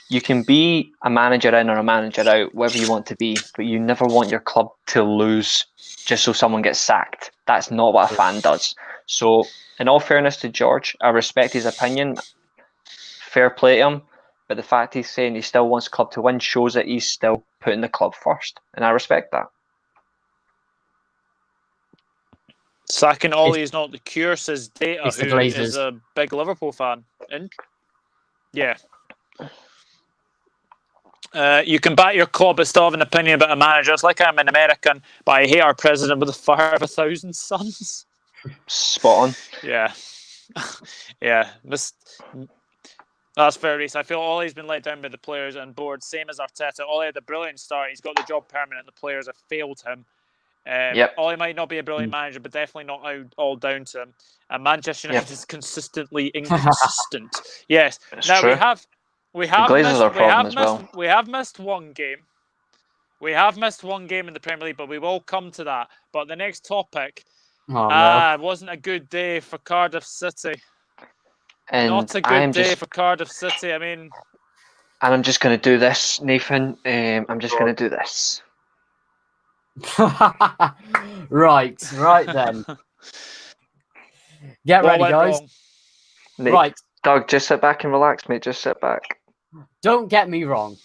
Speaker 3: you can be a manager in or a manager out, wherever you want to be, but you never want your club to lose just so someone gets sacked. That's not what a fan does. So, in all fairness to George, I respect his opinion. Fair play to him. But the fact he's saying he still wants the club to win shows that he's still putting the club first. And I respect that.
Speaker 1: Sacking Ollie is not the cure, says Data, who is a big Liverpool fan. Yeah. You can back your club but still have an opinion about a manager. It's like I'm an American, but I hate our president with a fire of 1,000 suns.
Speaker 3: Spot on.
Speaker 1: Yeah. Yeah. That's fair, Reece. I feel Ollie's been let down by the players and board, same as Arteta. Ollie had a brilliant start. He's got the job permanent. The players have failed him. Ollie might not be a brilliant manager, but definitely not all down to him. And Manchester United is consistently inconsistent. Yes.
Speaker 3: It's
Speaker 1: now
Speaker 3: true.
Speaker 1: we have missed one game. We have missed one game in the Premier League, but we will come to that. But the next topic, it wasn't a good day for Cardiff City.
Speaker 3: And
Speaker 1: not a good day for Cardiff City. I mean,
Speaker 3: and I'm just going to do this, Nathan. I'm just going to do this.
Speaker 2: right then. Get ready, guys.
Speaker 3: Nate,
Speaker 2: right.
Speaker 3: Doug, just sit back and relax, mate. Just sit back.
Speaker 2: Don't get me wrong.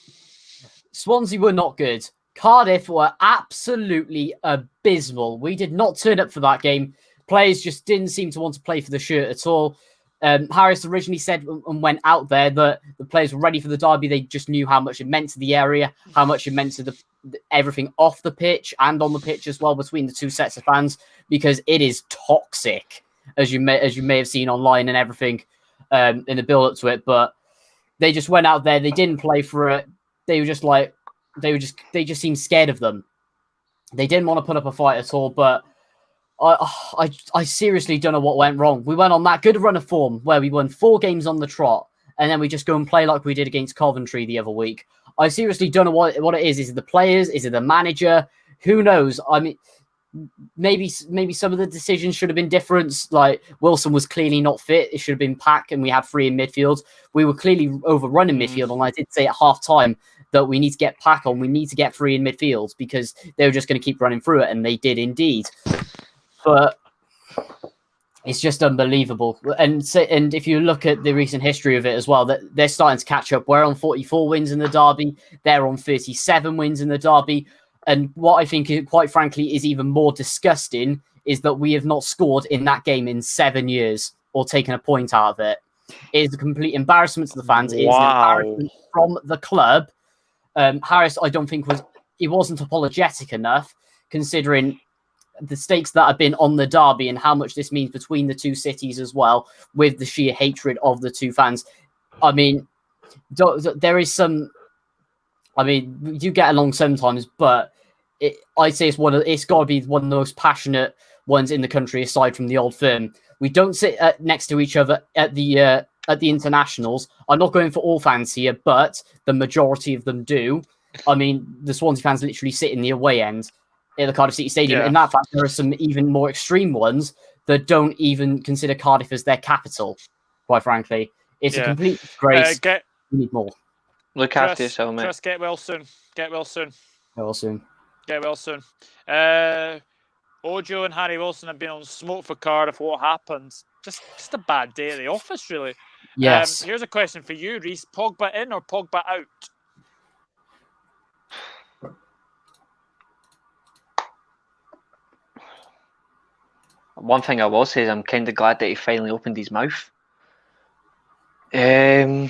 Speaker 2: Swansea were not good. Cardiff were absolutely abysmal. We did not turn up for that game. Players just didn't seem to want to play for the shirt at all. Harris originally said and went out there that the players were ready for the derby. They just knew how much it meant to the area, how much it meant to everything off the pitch and on the pitch as well between the two sets of fans, because it is toxic, as you may have seen online and everything in the build up to it. But they just went out there. They didn't play for it. They just seemed scared of them. They didn't want to put up a fight at all. But I seriously don't know what went wrong. We went on that good run of form where we won 4 games on the trot, and then we just go and play like we did against Coventry the other week. I seriously don't know what it is. Is it the players? Is it the manager? Who knows? I mean, maybe some of the decisions should have been different. Like Wilson was clearly not fit. It should have been Pack, and we had 3 in midfield. We were clearly overrunning midfield, and I did say at half time that we need to get Pack on. We need to get 3 in midfield because they were just going to keep running through it, and they did indeed. But it's just unbelievable. And if you look at the recent history of it as well, that they're starting to catch up. We're on 44 wins in the derby. They're on 37 wins in the derby. And what I think, quite frankly, is even more disgusting is that we have not scored in that game in 7 years or taken a point out of it. It is a complete embarrassment to the fans. It is an embarrassment from the club. Harris, I don't think he wasn't apologetic enough, considering the stakes that have been on the derby and how much this means between the two cities as well, with the sheer hatred of the two fans. I mean, there is some. I mean, we do get along sometimes, but I'd say it's got to be one of the most passionate ones in the country, aside from the Old Firm. We don't sit next to each other at the internationals. I'm not going for all fans here, but the majority of them do. I mean, the Swansea fans literally sit in the away end at the Cardiff City Stadium. Yeah. In that fact, there are some even more extreme ones that don't even consider Cardiff as their capital, quite frankly. It's a complete disgrace. We need more.
Speaker 3: Look after yourself, mate.
Speaker 1: Just get well soon. Get well soon.
Speaker 2: Get well soon.
Speaker 1: Get well soon. Ojo and Harry Wilson have been on smoke for Cardiff. What happened? Just a bad day at the office, really.
Speaker 2: Yes.
Speaker 1: Here's a question for you, Reece. Pogba in or Pogba out?
Speaker 3: One thing I will say is I'm kind of glad that he finally opened his mouth. Yeah.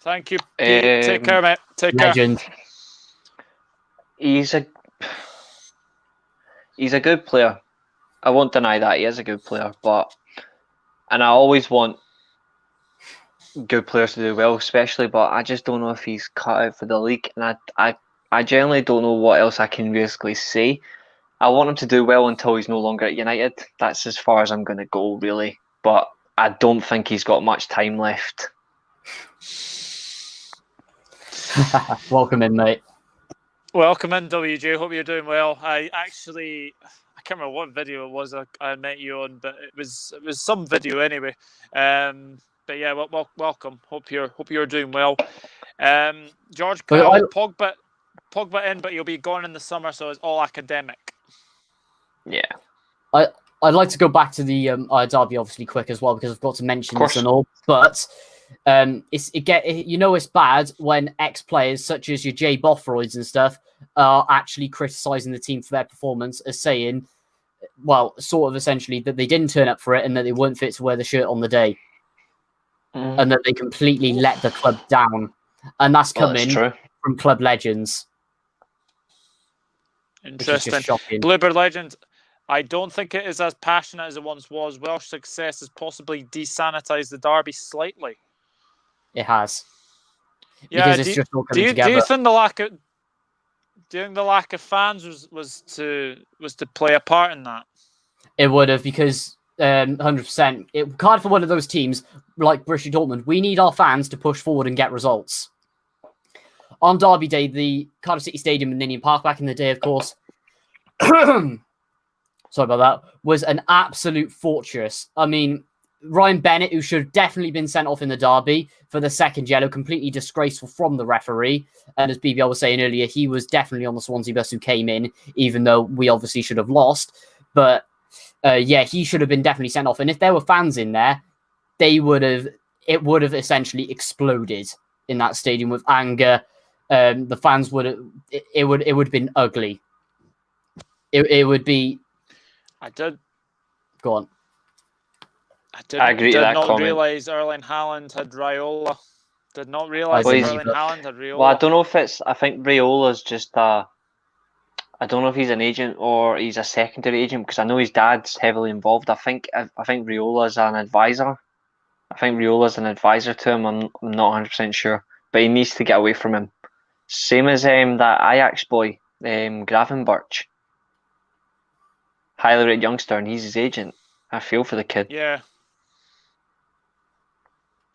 Speaker 1: Thank you. Take care, mate. Take care.
Speaker 2: Legend.
Speaker 3: He's a good player. I won't deny that he is a good player, and I always want good players to do well, especially, but I just don't know if he's cut out for the league, and I generally don't know what else I can basically say. I want him to do well until he's no longer at United. That's as far as I'm going to go, really. But I don't think he's got much time left.
Speaker 2: Welcome in, mate.
Speaker 1: Welcome in, WJ. Hope you're doing well. I can't remember what video it was I met you on, but it was some video anyway. But yeah, welcome. Hope you're doing well. George Kyle, Pogba in, but he'll be gone in the summer, so it's all academic.
Speaker 3: Yeah.
Speaker 2: I'd like to go back to the derby obviously quick as well, because I've got to mention this and all. But it's bad when ex-players such as your Jay Bothroyds and stuff are actually criticising the team for their performance, as saying, well, sort of essentially that they didn't turn up for it and that they weren't fit to wear the shirt on the day, and that they completely let the club down. And that's coming from club legends.
Speaker 1: Interesting. Bluebird legend. I don't think it is as passionate as it once was. Welsh success has possibly desanitised the derby slightly.
Speaker 2: It has.
Speaker 1: Yeah. Do you think the lack of fans was to play a part in that?
Speaker 2: It would have, because 100%. Cardiff for one of those teams like Borussia Dortmund. We need our fans to push forward and get results. On Derby Day, the Cardiff City Stadium in Ninian Park back in the day, of course. Sorry about that. Was an absolute fortress. I mean, Ryan Bennett, who should have definitely been sent off in the derby for the second yellow, completely disgraceful from the referee. And as BBL was saying earlier, he was definitely on the Swansea bus who came in, even though we obviously should have lost. But he should have been definitely sent off. And if there were fans in there, it would have essentially exploded in that stadium with anger. The fans it would have been ugly. It would be. Go on.
Speaker 3: I agree with that comment.
Speaker 1: Did not realise Erling Haaland had Raiola. Did not realise Erling Haaland had Raiola.
Speaker 3: Well, I don't know if it's... I think Raiola's just I don't know if he's an agent or he's a secondary agent, because I know his dad's heavily involved. I think Raiola's an advisor. I think Raiola's an advisor to him. I'm not 100% sure. But he needs to get away from him. Same as that Ajax boy, Gravenberch. Highly rated youngster, and he's his agent. I feel for the kid.
Speaker 1: Yeah.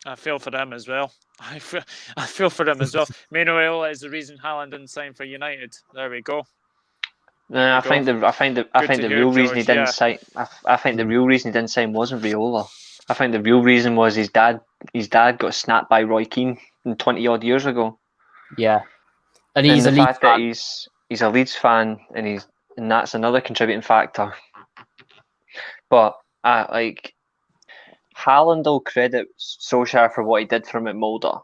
Speaker 1: I feel for them as well. I feel for them as well. Manuel is the reason Haaland didn't sign for United. There we go.
Speaker 3: No, I think the real reason he didn't sign. I think the real reason he didn't sign wasn't Raiola. I think the real reason was his dad. His dad got snapped by Roy Keane 20 odd years ago.
Speaker 2: Yeah, and he's
Speaker 3: the fact that he's a Leeds fan, and that's another contributing factor. But Haaland will credit Solskjaer for what he did for him at Mulder,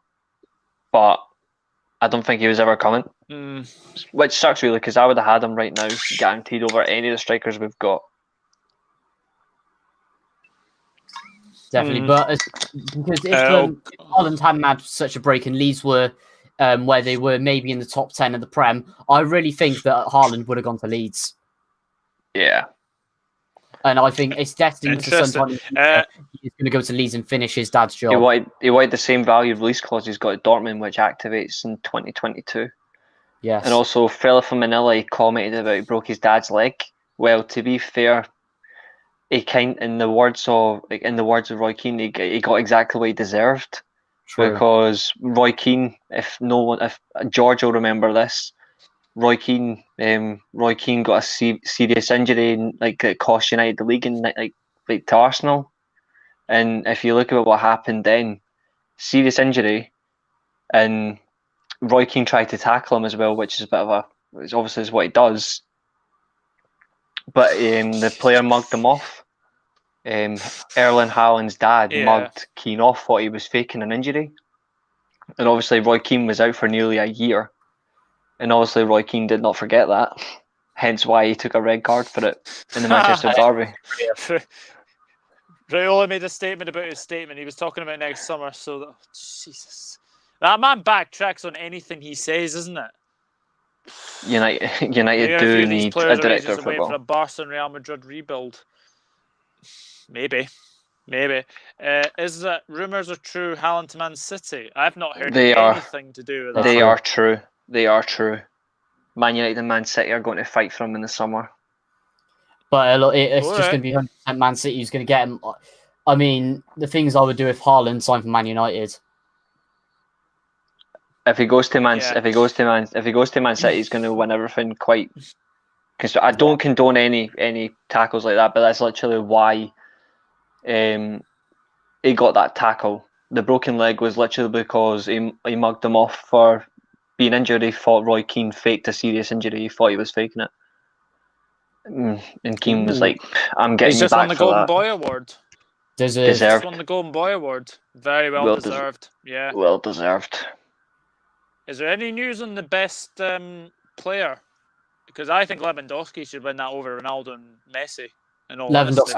Speaker 3: but I don't think he was ever coming. Which sucks really, because I would have had him right now, guaranteed over any of the strikers we've got.
Speaker 2: Definitely, but because if Haaland hadn't had such a break and Leeds were where they were maybe in the top 10 of the Prem, I really think that Haaland would have gone to Leeds.
Speaker 3: Yeah.
Speaker 2: And I think it's destined to sometime he's going to go to Leeds and finish his dad's job.
Speaker 3: He wanted the same value release clause he's got at Dortmund, which activates in 2022.
Speaker 2: Yes.
Speaker 3: And also, Fella from Manila commented about he broke his dad's leg. Well, to be fair, in the words of Roy Keane, he got exactly what he deserved. True. Because Roy Keane, if George will remember this, Roy Keane got a serious injury that cost United the league to Arsenal. And if you look at what happened then, serious injury, and Roy Keane tried to tackle him as well, which is it's obviously what he does. But the player mugged him off. Erling Haaland's dad mugged Keane off, thought he was faking an injury. And obviously Roy Keane was out for nearly a year. And obviously Roy Keane did not forget that. Hence why he took a red card for it in the Manchester derby.
Speaker 1: Raiola made a statement about his statement. He was talking about next summer. So, Jesus. That man backtracks on anything he says, isn't it?
Speaker 3: United do need a director of football.
Speaker 1: For a Barca and Real Madrid rebuild. Maybe. Is that rumours are true? Haaland to Man City. I've not heard anything to do with that.
Speaker 3: They are true. Man United and Man City are going to fight for him in the summer.
Speaker 2: But it's just going to be 100% Man City who's going to get him. I mean, the things I would do if Haaland signed for Man United.
Speaker 3: If he goes to Man City, he's going to win everything quite because I don't condone any tackles like that, but that's literally why he got that tackle. The broken leg was literally because he mugged him off for being injured. He thought Roy Keane faked a serious injury. He thought he was faking it. And Keane was like, I'm getting you back for that. He's
Speaker 1: just won the Golden Boy Award.
Speaker 3: Deserved.
Speaker 1: Just won the Golden Boy Award. Very well deserved. Yeah.
Speaker 3: Well deserved.
Speaker 1: Is there any news on the best player? Because I think Lewandowski should win that over Ronaldo and Messi.
Speaker 2: Lewandowski.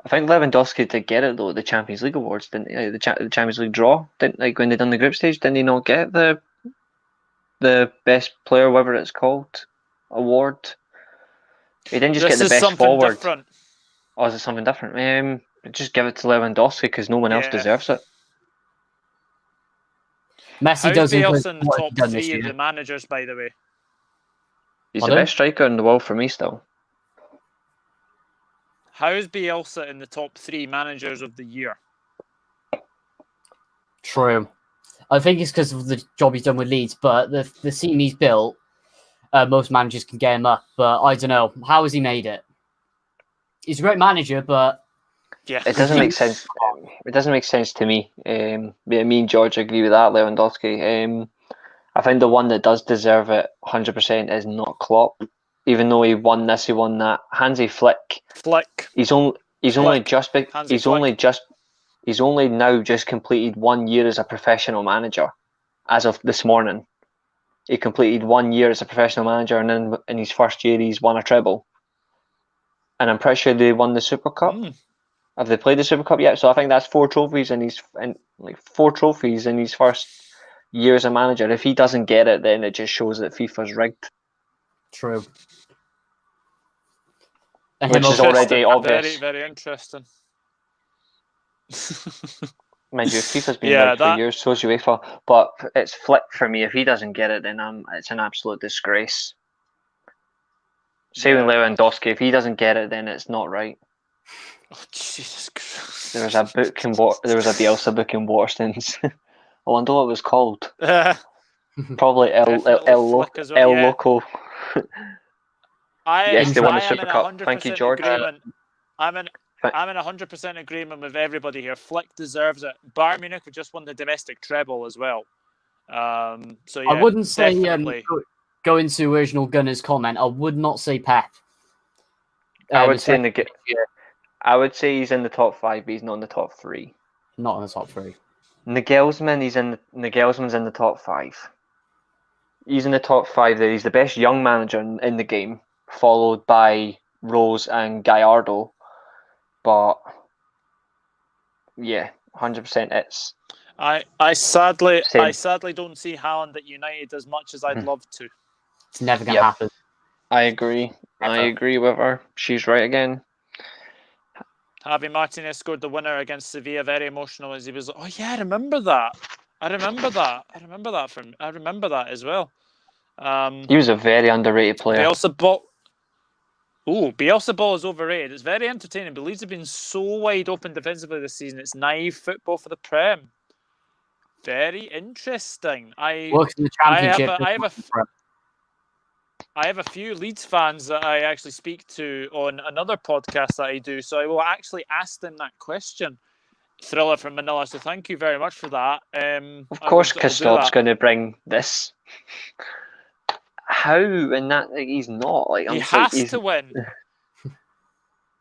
Speaker 3: I think Lewandowski did get it though at the Champions League awards, didn't he? The Champions League draw, didn't when they done the group stage? Didn't he not get the best player, whatever it's called, award? He didn't just get the best forward. Different. Oh, is it something different? Just give it to Lewandowski because no one else deserves it.
Speaker 2: Messi doesn't.
Speaker 1: How's Bielsa in the top 3 of the managers, by the way?
Speaker 3: He's the best striker in the world for me still.
Speaker 1: How is Bielsa in the top 3 managers of the year?
Speaker 2: True. I think it's because of the job he's done with Leeds, but the team he's built, most managers can get him up, but I don't know. How has he made it? He's a great manager, but...
Speaker 1: Yeah.
Speaker 3: It doesn't make sense. It doesn't make sense to me. Me and George agree with that, Lewandowski. I think the one that does deserve it 100% is not Klopp. Even though he won this, he won that. Hansi Flick. He's only now just completed 1 year as a professional manager. As of this morning, he completed 1 year as a professional manager, and then in his first year, he's won a treble. And I'm pretty sure they won the Super Cup. Have they played the Super Cup yet? So I think that's 4 trophies in his first year as a manager. If he doesn't get it, then it just shows that FIFA's rigged.
Speaker 2: True.
Speaker 3: Which is already obvious.
Speaker 1: Very, very interesting.
Speaker 3: Mind you, FIFA's been rigged for years, so is UEFA. But it's Flick for me. If he doesn't get it, then it's an absolute disgrace. Same with Lewandowski. If he doesn't get it, then it's not right.
Speaker 1: Oh, Jesus Christ.
Speaker 3: There was a Bielsa book in Waterstones. I wonder what it was called. Probably El Loco. Yes, they won the Super Cup. Thank you, George.
Speaker 1: I'm in 100% agreement with everybody here. Flick deserves it. Bayern Munich have just won the domestic treble as well. So yeah,
Speaker 2: I wouldn't say go into original Gunner's comment. I would not say Pep.
Speaker 3: I would say he's in the top 5, but he's not in the top 3.
Speaker 2: Not in the top 3.
Speaker 3: Nagelsmann's in the top 5. He's in the top 5 there. He's the best young manager in the game, followed by Rose and Gallardo. But yeah, 100% it's.
Speaker 1: I sadly don't see Haaland at United as much as I'd love to.
Speaker 2: It's never gonna happen.
Speaker 3: I agree. Never. I agree with her. She's right again.
Speaker 1: Javi Martinez scored the winner against Sevilla. Very emotional as he was. Oh yeah, I remember that. I remember that as well.
Speaker 3: He was a very underrated player.
Speaker 1: Bielsa ball is overrated. It's very entertaining, but Leeds have been so wide open defensively this season. It's naive football for the Prem. Very interesting. I have a few Leeds fans that I actually speak to on another podcast that I do, so I will actually ask them that question. Thriller from Manila, so thank you very much for that.
Speaker 3: Of course, Christoph's going to bring this. How and that he's not like
Speaker 1: he has to win.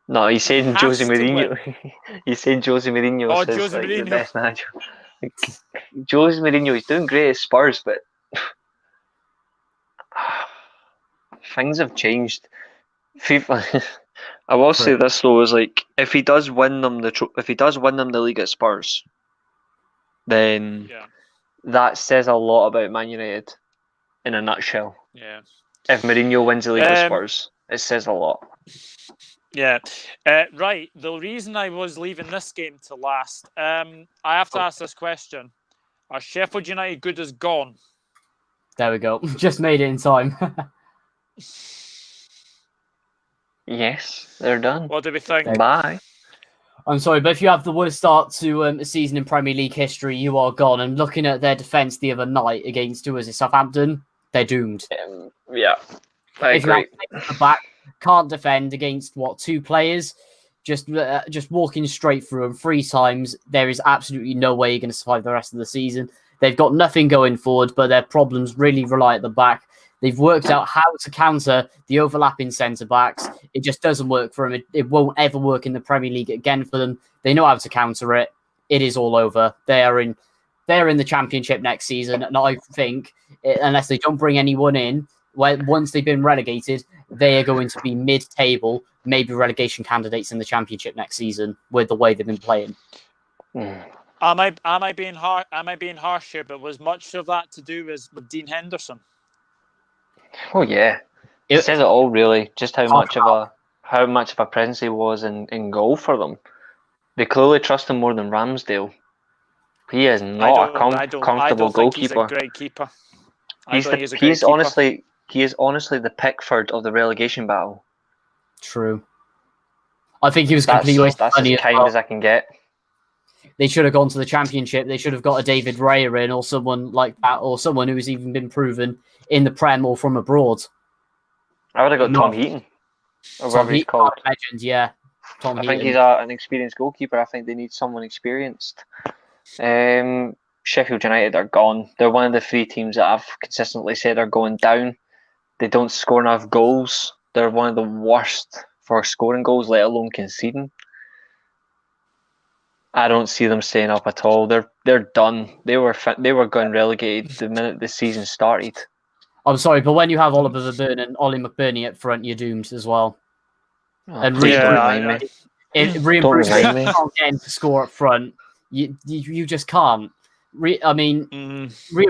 Speaker 3: No, he's saying Jose Mourinho. He's saying Jose Mourinho is the best manager. Jose Mourinho, he's doing great at Spurs, but things have changed. FIFA. I will say this though: is like if he does win them the league at Spurs, then that says a lot about Man United in a nutshell.
Speaker 1: Yeah.
Speaker 3: If Mourinho wins the league at Spurs, it says a lot.
Speaker 1: Yeah. Right. The reason I was leaving this game to last, I have to ask this question: are Sheffield United good as gone?
Speaker 2: There we go. Just made it in time.
Speaker 3: Yes, they're done.
Speaker 1: What do we think?
Speaker 3: Bye.
Speaker 2: I'm sorry, but if you have the worst start to a season in Premier League history, you are gone. And looking at their defence the other night against Southampton, they're doomed.
Speaker 3: Yeah. If you have
Speaker 2: the back, can't defend against two players, just walking straight through them 3 times, there is absolutely no way you're going to survive the rest of the season. They've got nothing going forward, but their problems really rely at the back. They've worked out how to counter the overlapping centre-backs. It just doesn't work for them. It won't ever work in the Premier League again for them. They know how to counter it. It is all over. They're in the Championship next season, and I think, unless they don't bring anyone in, once they've been relegated, they are going to be mid-table, maybe relegation candidates in the Championship next season with the way they've been playing.
Speaker 1: Am I being harsh here? But was much of that to do with Dean Henderson?
Speaker 3: Oh yeah, it says it all really. Just how much of a presence he was in goal for them. They clearly trust him more than Ramsdale. He is not a comfortable goalkeeper.
Speaker 1: He's a great keeper.
Speaker 3: He is honestly the Pickford of the relegation battle.
Speaker 2: True. I think he was completely wasted.
Speaker 3: That's as kind as I can get.
Speaker 2: They should have gone to the Championship. They should have got a David Raya in, or someone like that, or someone who's even been proven in the Prem or from abroad.
Speaker 3: I would have got Tom Heaton, or whatever he's called.
Speaker 2: Legend, yeah.
Speaker 3: I think he's an experienced goalkeeper. I think they need someone experienced. Sheffield United are gone. They're one of the 3 teams that I've consistently said are going down. They don't score enough goals. They're one of the worst for scoring goals, let alone conceding. I don't see them staying up at all. They're done. They were going relegated the minute the season started.
Speaker 2: I'm sorry, but when you have Oliver Verburn and Ollie McBurney up front, you're doomed as well. And
Speaker 3: Don't remind me.
Speaker 2: If Bruce can't get him to score up front, you just can't. Rhea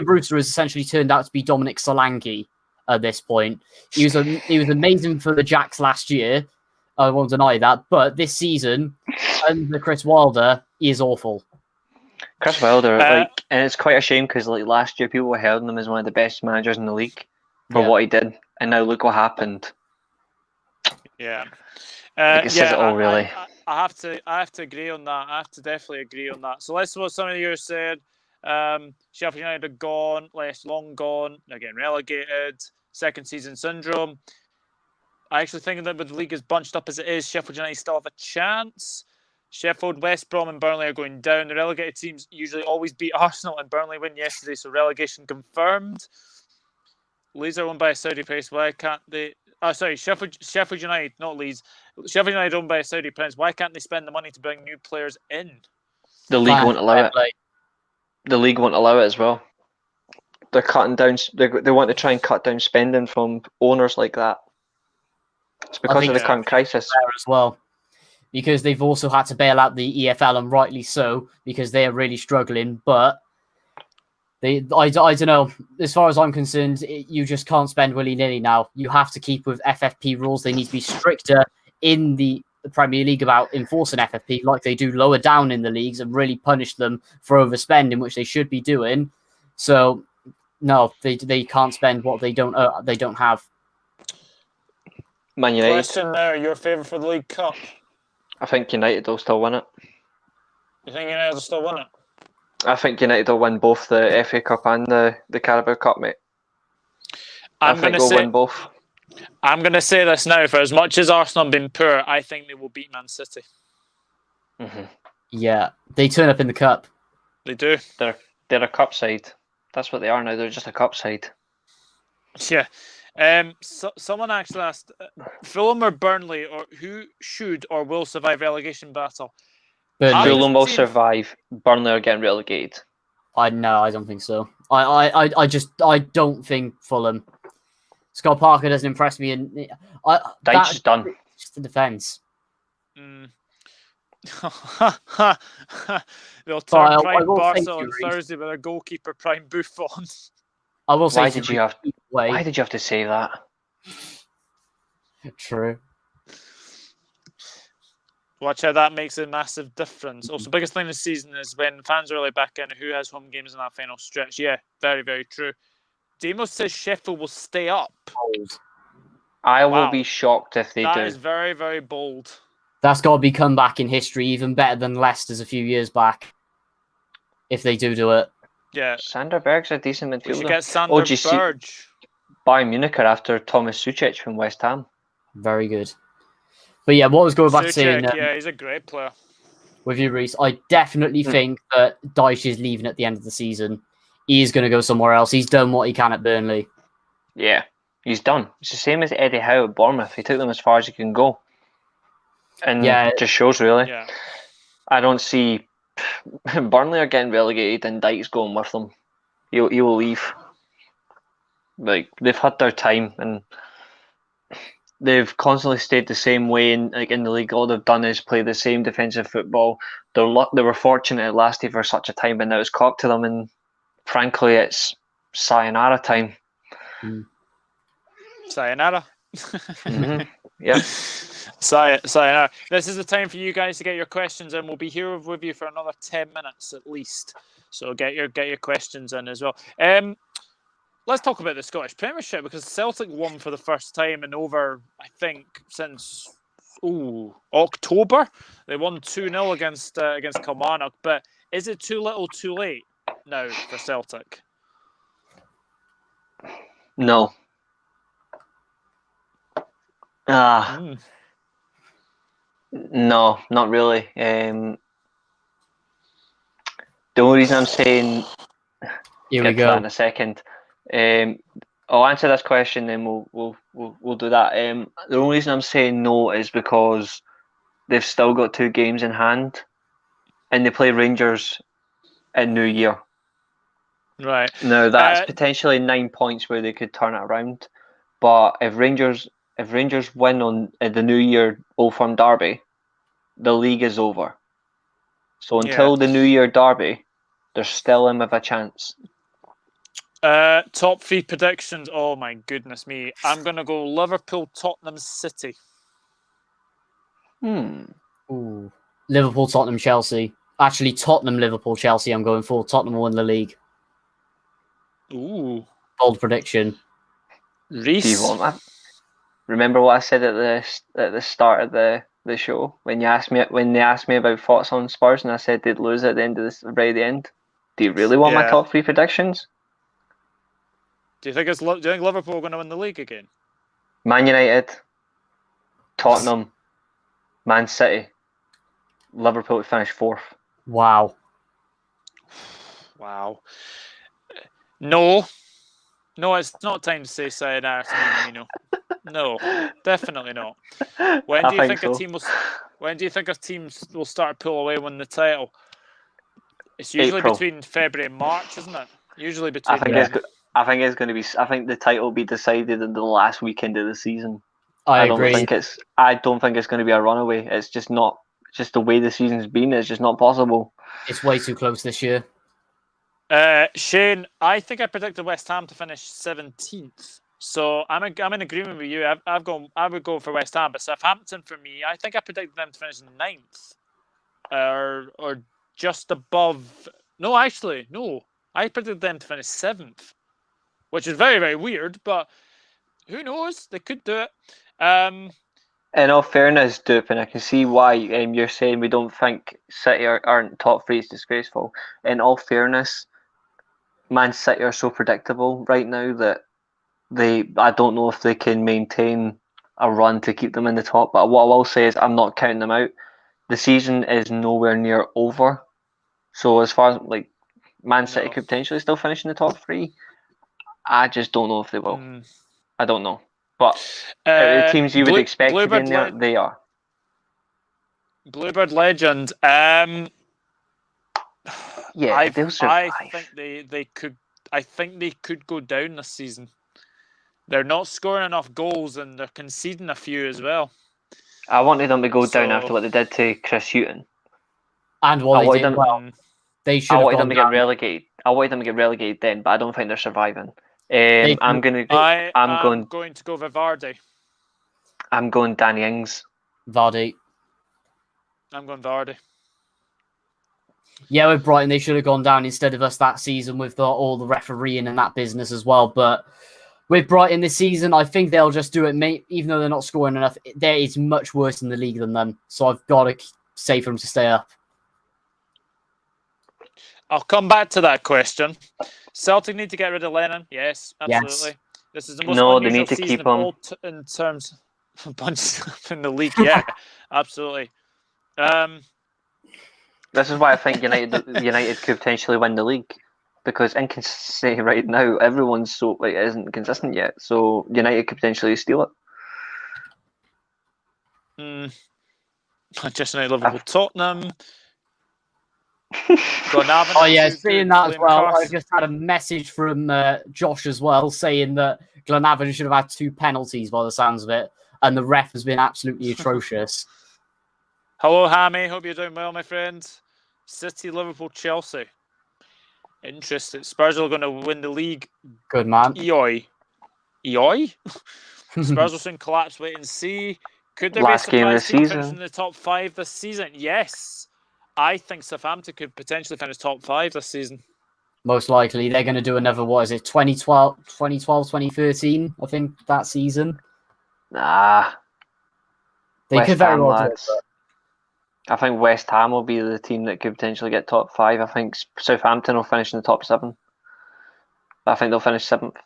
Speaker 2: Brewster has essentially turned out to be Dominic Solanke at this point. He was amazing for the Jacks last year. I won't deny that, but this season under Chris Wilder, he is awful.
Speaker 3: Chris Wilder, and it's quite a shame because last year people were hailing him as one of the best managers in the league for what he did, and now look what happened.
Speaker 1: Yeah,
Speaker 3: it says it all really.
Speaker 1: I have to agree on that. I have to definitely agree on that. So let's see what some of you said. Sheffield United are gone, long gone. They're getting relegated. Second season syndrome. I actually think that with the league as bunched up as it is, Sheffield United still have a chance. Sheffield, West Brom and Burnley are going down. The relegated teams usually always beat Arsenal, and Burnley win yesterday, so relegation confirmed. Leeds are owned by a Saudi prince. Why can't they... Oh, sorry, Sheffield United, not Leeds. Sheffield United owned by a Saudi prince. Why can't they spend the money to bring new players in?
Speaker 3: The league won't allow it. The league won't allow it as well. They're cutting down... They want to try and cut down spending from owners like that. It's because of the current crisis
Speaker 2: as well, because they've also had to bail out the EFL, and rightly so, because they are really struggling. But I don't know. As far as I'm concerned, you just can't spend willy-nilly now. You have to keep with FFP rules. They need to be stricter in the Premier League about enforcing FFP, like they do lower down in the leagues, and really punish them for overspending, which they should be doing. So no, they can't spend what they don't have.
Speaker 3: Man United.
Speaker 1: Question there, your favourite for the League Cup?
Speaker 3: I think United will still win it.
Speaker 1: You think United will still win it?
Speaker 3: I think United will win both the FA Cup and the Carabao Cup, mate. I think we'll win both.
Speaker 1: I'm going to say this now. For as much as Arsenal have been poor, I think they will beat Man City.
Speaker 3: Mm-hmm.
Speaker 2: Yeah, they turn up in the Cup.
Speaker 1: They do.
Speaker 3: They're a Cup side. That's what they are now. They're just a Cup side.
Speaker 1: Yeah. Someone actually asked, Fulham or Burnley, or who should or will survive relegation battle?
Speaker 3: Fulham will survive. Burnley are getting relegated.
Speaker 2: I don't think so. I don't think Fulham. Scott Parker doesn't impress me, and
Speaker 3: Dyche's is done.
Speaker 2: Just the defence.
Speaker 1: They'll turn Prime Barca on Thursday with their goalkeeper Prime Buffon.
Speaker 2: I will say.
Speaker 3: Why did you have to say that?
Speaker 2: True.
Speaker 1: Watch how that makes a massive difference. Also, biggest thing this season is when fans are really back in, who has home games in that final stretch. Yeah, very, very true. Demos says Sheffield will stay up.
Speaker 3: I will be shocked if they do.
Speaker 1: That is very, very bold.
Speaker 2: That's got to be comeback in history, even better than Leicester's a few years back. If they do it.
Speaker 1: Yeah.
Speaker 3: Sander Berg's a decent midfielder.
Speaker 1: We should get Sander Berg.
Speaker 3: Bayern Munich are after Thomas Suchek from West Ham.
Speaker 2: Very good. But yeah, what I was going back to saying...
Speaker 1: yeah, he's a great player.
Speaker 2: With you, Reece, I definitely think that Dyche is leaving at the end of the season. He is going to go somewhere else. He's done what he can at Burnley.
Speaker 3: Yeah, he's done. It's the same as Eddie Howe at Bournemouth. He took them as far as he can go. And it just shows, really.
Speaker 1: Yeah.
Speaker 3: I don't see... Burnley are getting relegated and Dyche's going with them. He will leave. Like, they've had their time and they've constantly stayed the same way in the league. All they've done is play the same defensive football. They were fortunate it lasted for such a time, but now it's caught to them, and frankly, it's sayonara time.
Speaker 1: Sayonara.
Speaker 3: Mm-hmm. Yeah.
Speaker 1: Sayonara. This is the time for you guys to get your questions in. We'll be here with you for another 10 minutes at least. So get your questions in as well. Let's talk about the Scottish Premiership, because Celtic won for the first time in over, I think, since October. They won 2-0 against Kilmarnock. But is it too little, too late now for Celtic?
Speaker 3: No. No, not really. The only reason I'm saying...
Speaker 2: Here we go.
Speaker 3: In a second. I'll answer this question, then we'll do that. The only reason I'm saying no is because they've still got 2 games in hand, and they play Rangers in New Year.
Speaker 1: Right.
Speaker 3: Now that's potentially 9 points where they could turn it around, but if Rangers win on the New Year Old Firm derby, the league is over. So until the New Year derby, they're still in with a chance.
Speaker 1: Top 3 predictions. Oh my goodness me! I'm gonna go Liverpool, Tottenham, City.
Speaker 2: Ooh. Liverpool, Tottenham, Chelsea. Actually, Tottenham, Liverpool, Chelsea. I'm going for Tottenham will win the league.
Speaker 1: Ooh.
Speaker 2: Bold prediction.
Speaker 1: Reece.
Speaker 3: Do you want that? Remember what I said at the start of the show when they asked me about thoughts on Spurs, and I said they'd lose at the end of this, right at the end. Do you really want my top 3 predictions?
Speaker 1: Do you think Liverpool are going to win the league again?
Speaker 3: Man United, Tottenham, Man City, Liverpool would finish 4th.
Speaker 2: Wow.
Speaker 1: No, it's not time to say sayonara to me, No, definitely not. When do you think a team will start to pull away, win the title? It's usually
Speaker 3: April.
Speaker 1: Between February and March, isn't it? Usually between.
Speaker 3: I think it's going to be. I think the title will be decided in the last weekend of the season.
Speaker 2: I agree.
Speaker 3: I don't think it's going to be a runaway. It's just not. Just the way the season's been, it's just not possible.
Speaker 2: It's way too close this year.
Speaker 1: Shane, I think I predicted West Ham to finish 17th. So I'm in agreement with you. I would go for West Ham, but Southampton for me, I think I predicted them to finish 9th, or just above. No, actually, no. I predicted them to finish 7th, which is very, very weird. But who knows? They could do it.
Speaker 3: In all fairness, Dupe, and I can see why you're saying we don't think City aren't top 3 is disgraceful. In all fairness, Man City are so predictable right now that I don't know if they can maintain a run to keep them in the top. But what I will say is I'm not counting them out. The season is nowhere near over. So as far as Man City could potentially still finish in the top 3, I just don't know if they will. I don't know. But the teams you would expect to be in there, they are.
Speaker 1: Bluebird Legend.
Speaker 3: They'll survive.
Speaker 1: I think they could go down this season. They're not scoring enough goals and they're conceding a few as well.
Speaker 3: I wanted them to go down after what they did to Chris Hughton.
Speaker 2: And what they did they should have gone down. I wanted them
Speaker 3: to get relegated then, but I don't think they're surviving. I'm going to
Speaker 1: go with Vardy.
Speaker 3: I'm going Danny Ings.
Speaker 2: Vardy.
Speaker 1: I'm going Vardy.
Speaker 2: Yeah, with Brighton, they should have gone down instead of us that season with all the refereeing and that business as well. But with Brighton this season, I think they'll just do it, even though they're not scoring enough. There is much worse in the league than them. So I've got to say for them to stay up.
Speaker 1: I'll come back to that question. Celtic need to get rid of Lennon. Yes, absolutely.
Speaker 2: Yes.
Speaker 1: This is the most
Speaker 3: No, they
Speaker 1: unusual
Speaker 3: need to
Speaker 1: season
Speaker 3: keep
Speaker 1: of
Speaker 3: him.
Speaker 1: all in terms of bunches in the league. Yeah, absolutely.
Speaker 3: This is why I think United could potentially win the league, because inconsistency right now, everyone's so like it isn't consistent yet. So United could potentially steal it.
Speaker 1: Manchester United, Liverpool, Tottenham. Glenavon.
Speaker 2: Oh yeah, seeing that as well. I just had a message from Josh as well saying that Glenavon should have had 2 penalties by the sounds of it, and the ref has been absolutely atrocious.
Speaker 1: Hello, Hammy. Hope you're doing well, my friend. City, Liverpool, Chelsea. Interesting. Spurs are going to win the league.
Speaker 2: Good man.
Speaker 1: Eoi. Spurs will soon collapse. Wait and see. Could there
Speaker 3: Last
Speaker 1: be a
Speaker 3: game of the
Speaker 1: surprise team finishing
Speaker 3: season.
Speaker 1: in the top 5 this season? Yes. I think Southampton could potentially finish top 5 this season.
Speaker 2: Most likely. They're going to do another, 2013, I think, that season.
Speaker 3: Nah.
Speaker 2: They could very well do it.
Speaker 3: I think West Ham will be the team that could potentially get top 5. I think Southampton will finish in the top 7. I think they'll finish 7th.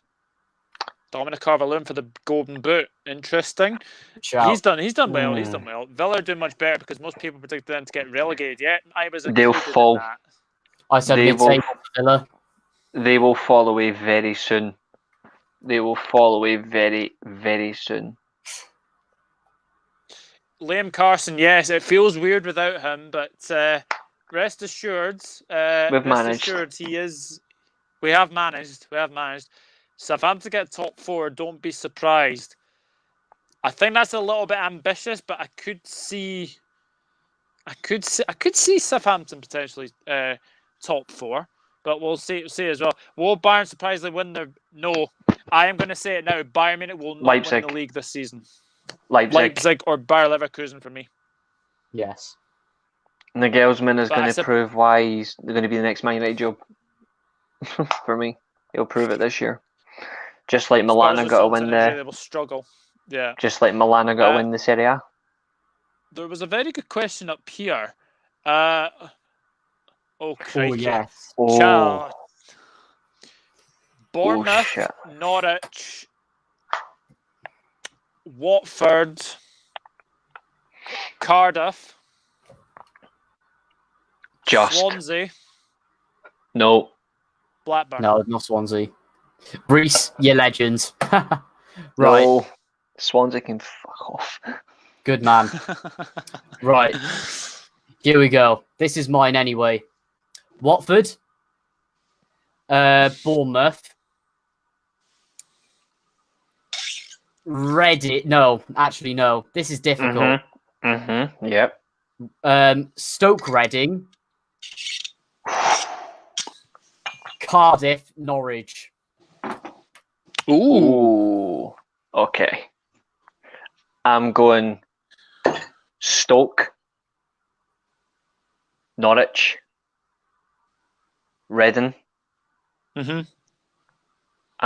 Speaker 1: Dominic Calvert-Lewin for the Golden Boot. Interesting. He's done well. He's done well. Villa are doing much better because most people predicted them to get relegated. Yeah, I was
Speaker 3: They'll fall.
Speaker 1: In that.
Speaker 2: I said mid-table Villa.
Speaker 3: They will fall away very soon. They will fall away very, very soon.
Speaker 1: Liam Carson, yes, it feels weird without him, but rest assured, he is. We have managed. Southampton get top 4. Don't be surprised. I think that's a little bit ambitious, but I could see Southampton potentially top 4. But we'll see as well. Will Bayern surprisingly win their? No, I am going to say it now. Bayern Munich will not win the league this season. Leipzig or Bayer Leverkusen for me.
Speaker 2: Yes.
Speaker 3: Nagelsmann is going to prove why he's going to be the next Man United job. For me, he'll prove it this year. Just like Milan got to win
Speaker 1: they will struggle. Yeah.
Speaker 3: Just like Milan got to win the Serie A.
Speaker 1: There was a very good question up here.
Speaker 2: Yes.
Speaker 1: Bournemouth, Norwich, Watford, Cardiff, Swansea.
Speaker 3: No.
Speaker 1: Blackburn.
Speaker 2: No, not Swansea. Reece, you legend.
Speaker 3: Right. No. Swansea can fuck off.
Speaker 2: Good man. Right. Here we go. This is mine anyway. Watford. Bournemouth. Reddit. No, actually, no. This is difficult.
Speaker 3: Yep.
Speaker 2: Stoke Reading. Cardiff, Norwich.
Speaker 3: Ooh. Okay. I'm going Stoke, Norwich, Reading. I'm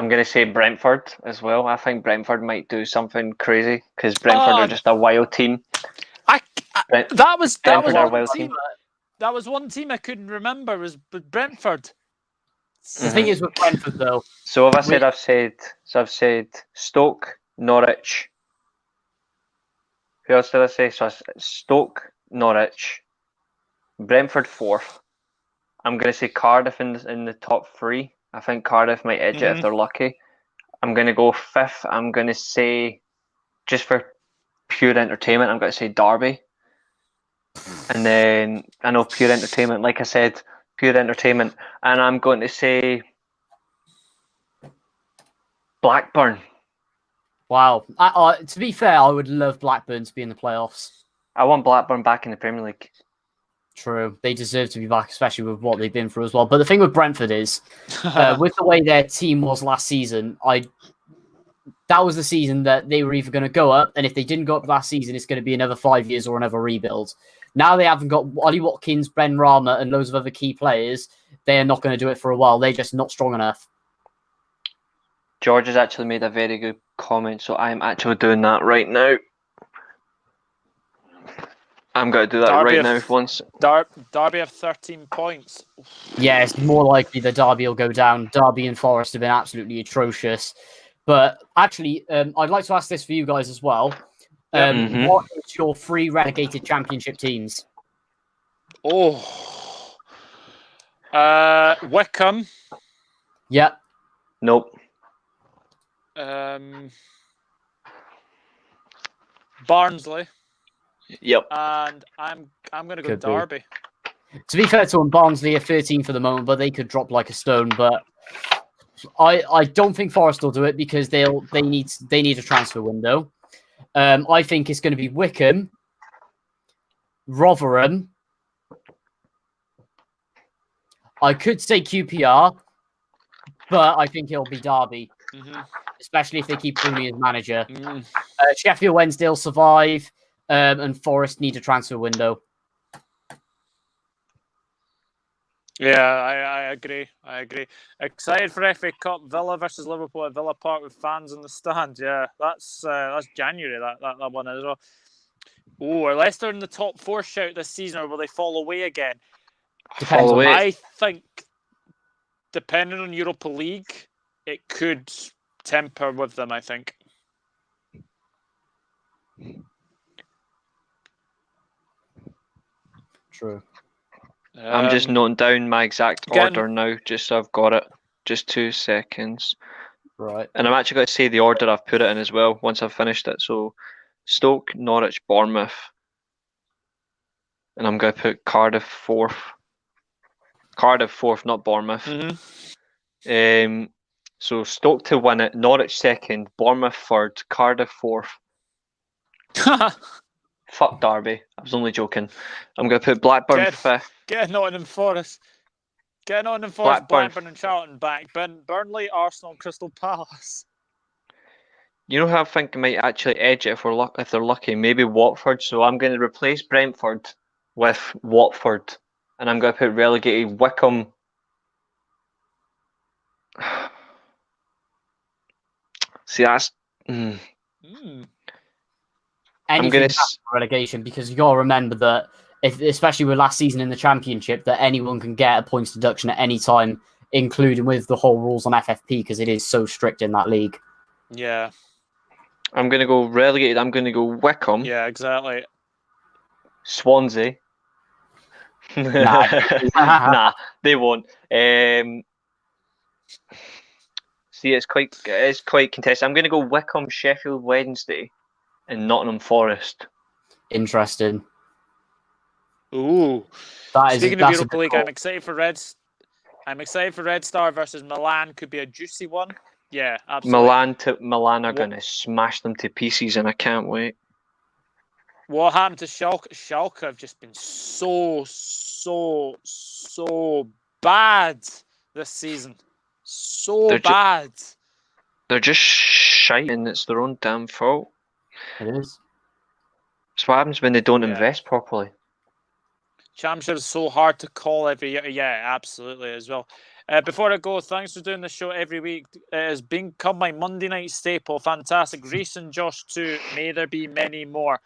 Speaker 3: going to say Brentford as well. I think Brentford might do something crazy because Brentford are just a wild team.
Speaker 1: That was one team I couldn't remember was Brentford.
Speaker 2: The thing is with Brentford though.
Speaker 3: So I've said Stoke, Norwich. Who else did I say? So Stoke, Norwich, Brentford 4th. I'm going to say Cardiff in the top 3. I think Cardiff might edge it if they're lucky. I'm going to go 5th. I'm going to say, just for pure entertainment, I'm going to say Derby. And then, I know pure entertainment, like I said, pure entertainment. And I'm going to say Blackburn.
Speaker 2: Wow. To be fair, I would love Blackburn to be in the playoffs.
Speaker 3: I want Blackburn back in the Premier League.
Speaker 2: True. They deserve to be back, especially with what they've been through as well. But the thing with Brentford is, with the way their team was last season, that was the season that they were either going to go up, and if they didn't go up last season, it's going to be another 5 years or another rebuild. Now they haven't got Ollie Watkins, Ben Rama, and loads of other key players. They're not going to do it for a while. They're just not strong enough.
Speaker 3: George has actually made a very good comment, so I'm actually doing that right now. I'm going to do that right now. Once
Speaker 1: Derby have 13 points.
Speaker 2: Yeah, it's more likely that Derby will go down. Derby and Forest have been absolutely atrocious. But actually, I'd like to ask this for you guys as well. What is your 3 relegated championship teams?
Speaker 1: Wickham.
Speaker 2: Yep.
Speaker 3: Nope.
Speaker 1: Barnsley.
Speaker 3: Yep.
Speaker 1: And I'm going to go Derby.
Speaker 2: To be fair to them, Barnsley are 13 for the moment, but they could drop like a stone. But I don't think Forest will do it because they need a transfer window. I think it's going to be Wickham, Rotherham. I could say QPR, but I think it'll be Derby, especially if they keep Rooney as manager. Sheffield Wednesday will survive, and Forest need a transfer window.
Speaker 1: Yeah, I agree. Excited for FA Cup, Villa versus Liverpool at Villa Park with fans in the stand. Yeah, that's January, that one as well. Are Leicester in the top 4 shout this season, or will they fall away again?
Speaker 2: Depends on
Speaker 1: I think, depending on Europa League, it could temper with them, I think.
Speaker 2: True.
Speaker 3: I'm just noting down my exact order now, just so I've got it. Just 2 seconds.
Speaker 2: Right.
Speaker 3: And I'm actually going to say the order I've put it in as well once I've finished it. So Stoke, Norwich, Bournemouth. And I'm going to put Cardiff 4th. Cardiff 4th, not Bournemouth. So Stoke to win it, Norwich 2nd, Bournemouth 3rd, Cardiff 4th. Fuck Derby. I was only joking. I'm going to put Blackburn 5th.
Speaker 1: Get Nottingham Forest. Get Nottingham Forest, Blackburn and Charlton back. Burnley, Arsenal, Crystal Palace.
Speaker 3: You know who I think might actually edge it if they're lucky? Maybe Watford. So I'm going to replace Brentford with Watford. And I'm going to put relegated Wickham. See, that's...
Speaker 2: Anything relegation, because you got to remember that, especially with last season in the Championship, that anyone can get a points deduction at any time, including with the whole rules on FFP, because it is so strict in that league.
Speaker 1: Yeah.
Speaker 3: I'm going to go relegated. I'm going to go Wickham.
Speaker 1: Yeah, exactly.
Speaker 3: Swansea. Nah, they won't. See, it's quite contested. I'm going to go Wickham, Sheffield Wednesday, and Nottingham Forest.
Speaker 2: Interesting.
Speaker 1: Ooh. Speaking of Europa League, I'm excited for Red Star versus Milan. Could be a juicy one. Yeah, absolutely.
Speaker 3: Milan are going to smash them to pieces, and I can't wait.
Speaker 1: What happened to Schalke? Schalke have just been so bad this season. Bad.
Speaker 3: They're just shite, and it's their own damn fault.
Speaker 2: It is.
Speaker 3: That's what happens when they don't invest properly.
Speaker 1: Championship is so hard to call every year. Yeah, absolutely as well. Before I go, thanks for doing the show every week. It has become my Monday night staple. Fantastic. Reece and Josh too. May there be many more.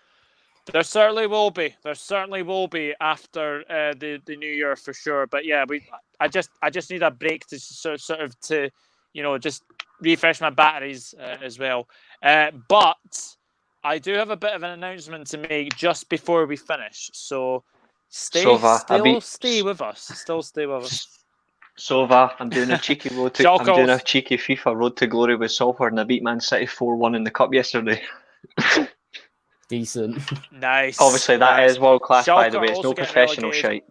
Speaker 1: There certainly will be. After the new year for sure. But yeah, I just need a break to sort of just refresh my batteries as well. But I do have a bit of an announcement to make just before we finish. So stay with us. Still stay with us.
Speaker 3: Sova, I'm doing a cheeky cheeky FIFA road to glory with Salford, and I beat Man City 4-1 in the cup yesterday.
Speaker 2: Decent.
Speaker 1: Nice.
Speaker 3: Obviously, that is world class, by the way. It's no professional shite.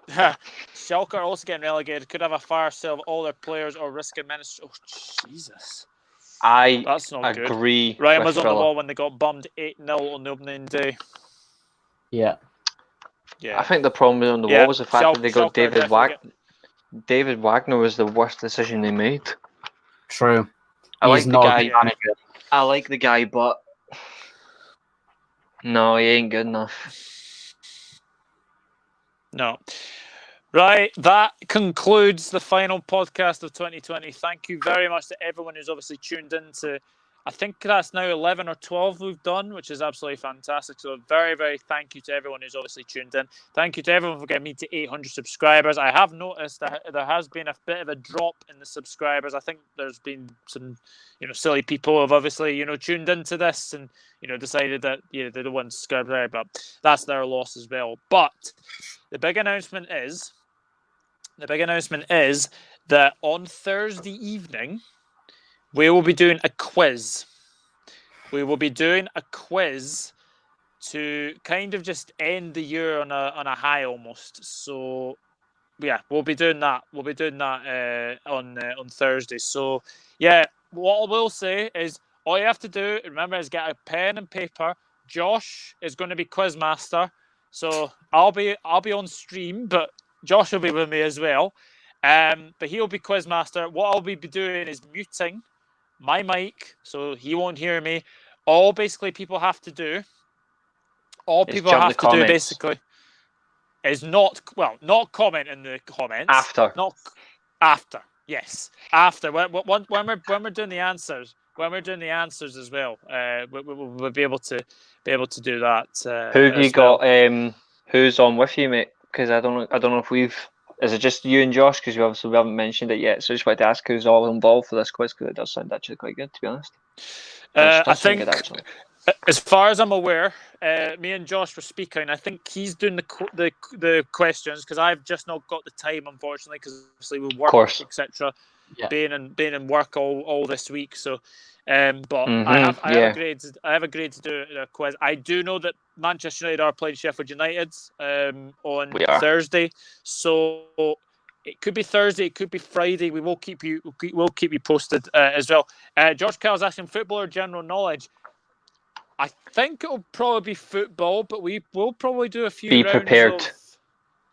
Speaker 1: Schalke are also getting relegated. Could have a fire sale of all their players or risk administration. Oh, Jesus.
Speaker 3: That's not agree.
Speaker 1: Good. Ryan was on the ball when they got bummed 8-0 on the opening day.
Speaker 2: Yeah.
Speaker 3: I think the problem on the wall was the fact that they got David Wagner. David Wagner was the worst decision they made.
Speaker 2: True.
Speaker 3: He's not a good manager. I like the guy, but no, he ain't good enough.
Speaker 1: No. Right, that concludes the final podcast of 2020. Thank you very much to everyone who's obviously tuned in to I think that's now 11 or 12 we've done, which is absolutely fantastic. So very, very thank you to everyone who's obviously tuned in. Thank you to everyone for getting me to 800 subscribers. I have noticed that there has been a bit of a drop in the subscribers. I think there's been some, silly people who have obviously, tuned into this and, decided that, they don't want to subscribe, but that's their loss as well. But the big announcement is that on Thursday evening, we will be doing a quiz. We will be doing a quiz to kind of just end the year on a high almost. So, yeah, we'll be doing that. We'll be doing that on Thursday. So, yeah, what I will say is all you have to do, remember, is get a pen and paper. Josh is going to be quiz master. So I'll be on stream, but Josh will be with me as well. But he'll be quiz master. What I'll be doing is muting my mic, so he won't hear me. All basically people have to do, basically, is not comment in the comments. After. Yes, after when we're doing the answers. When we're doing the answers as well, we'll be able to do that.
Speaker 3: Who have you got? Who's on with you, mate? Because I don't know if we've. Is it just you and Josh? Because we haven't mentioned it yet. So I just wanted to ask who's all involved for this quiz, because it does sound actually quite good, to be honest.
Speaker 1: I think, as far as I'm aware, me and Josh were speaking. I think he's doing the questions, because I've just not got the time, unfortunately, because obviously we work, etc. Yeah. Being in work all this week, so. But I have agreed to do a quiz. I do know that Manchester United are playing Sheffield United on Thursday, so it could be Thursday, it could be Friday. We'll keep you posted as well. George Carroll's asking football or general knowledge. I think it'll probably be football, but we will probably do a few.
Speaker 3: Be prepared.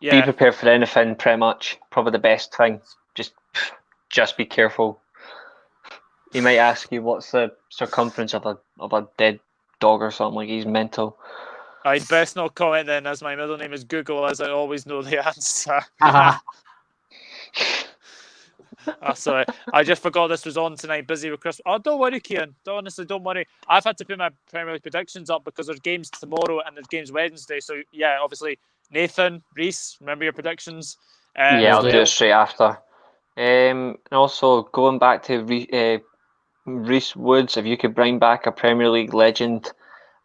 Speaker 3: Be prepared for anything. Pretty much, probably the best thing. Just be careful. He might ask you what's the circumference of a dead dog or something. Like, he's mental.
Speaker 1: I'd best not comment then, as my middle name is Google, as I always know the answer. Sorry, I just forgot this was on tonight. Busy with Christmas. Oh, don't worry, Cian. Honestly, don't worry. I've had to put my Premier League predictions up because there's games tomorrow and there's games Wednesday. So yeah, obviously, Nathan, Reece, remember your predictions?
Speaker 3: I'll do it straight after. And also going back to Reece Woods, if you could bring back a Premier League legend,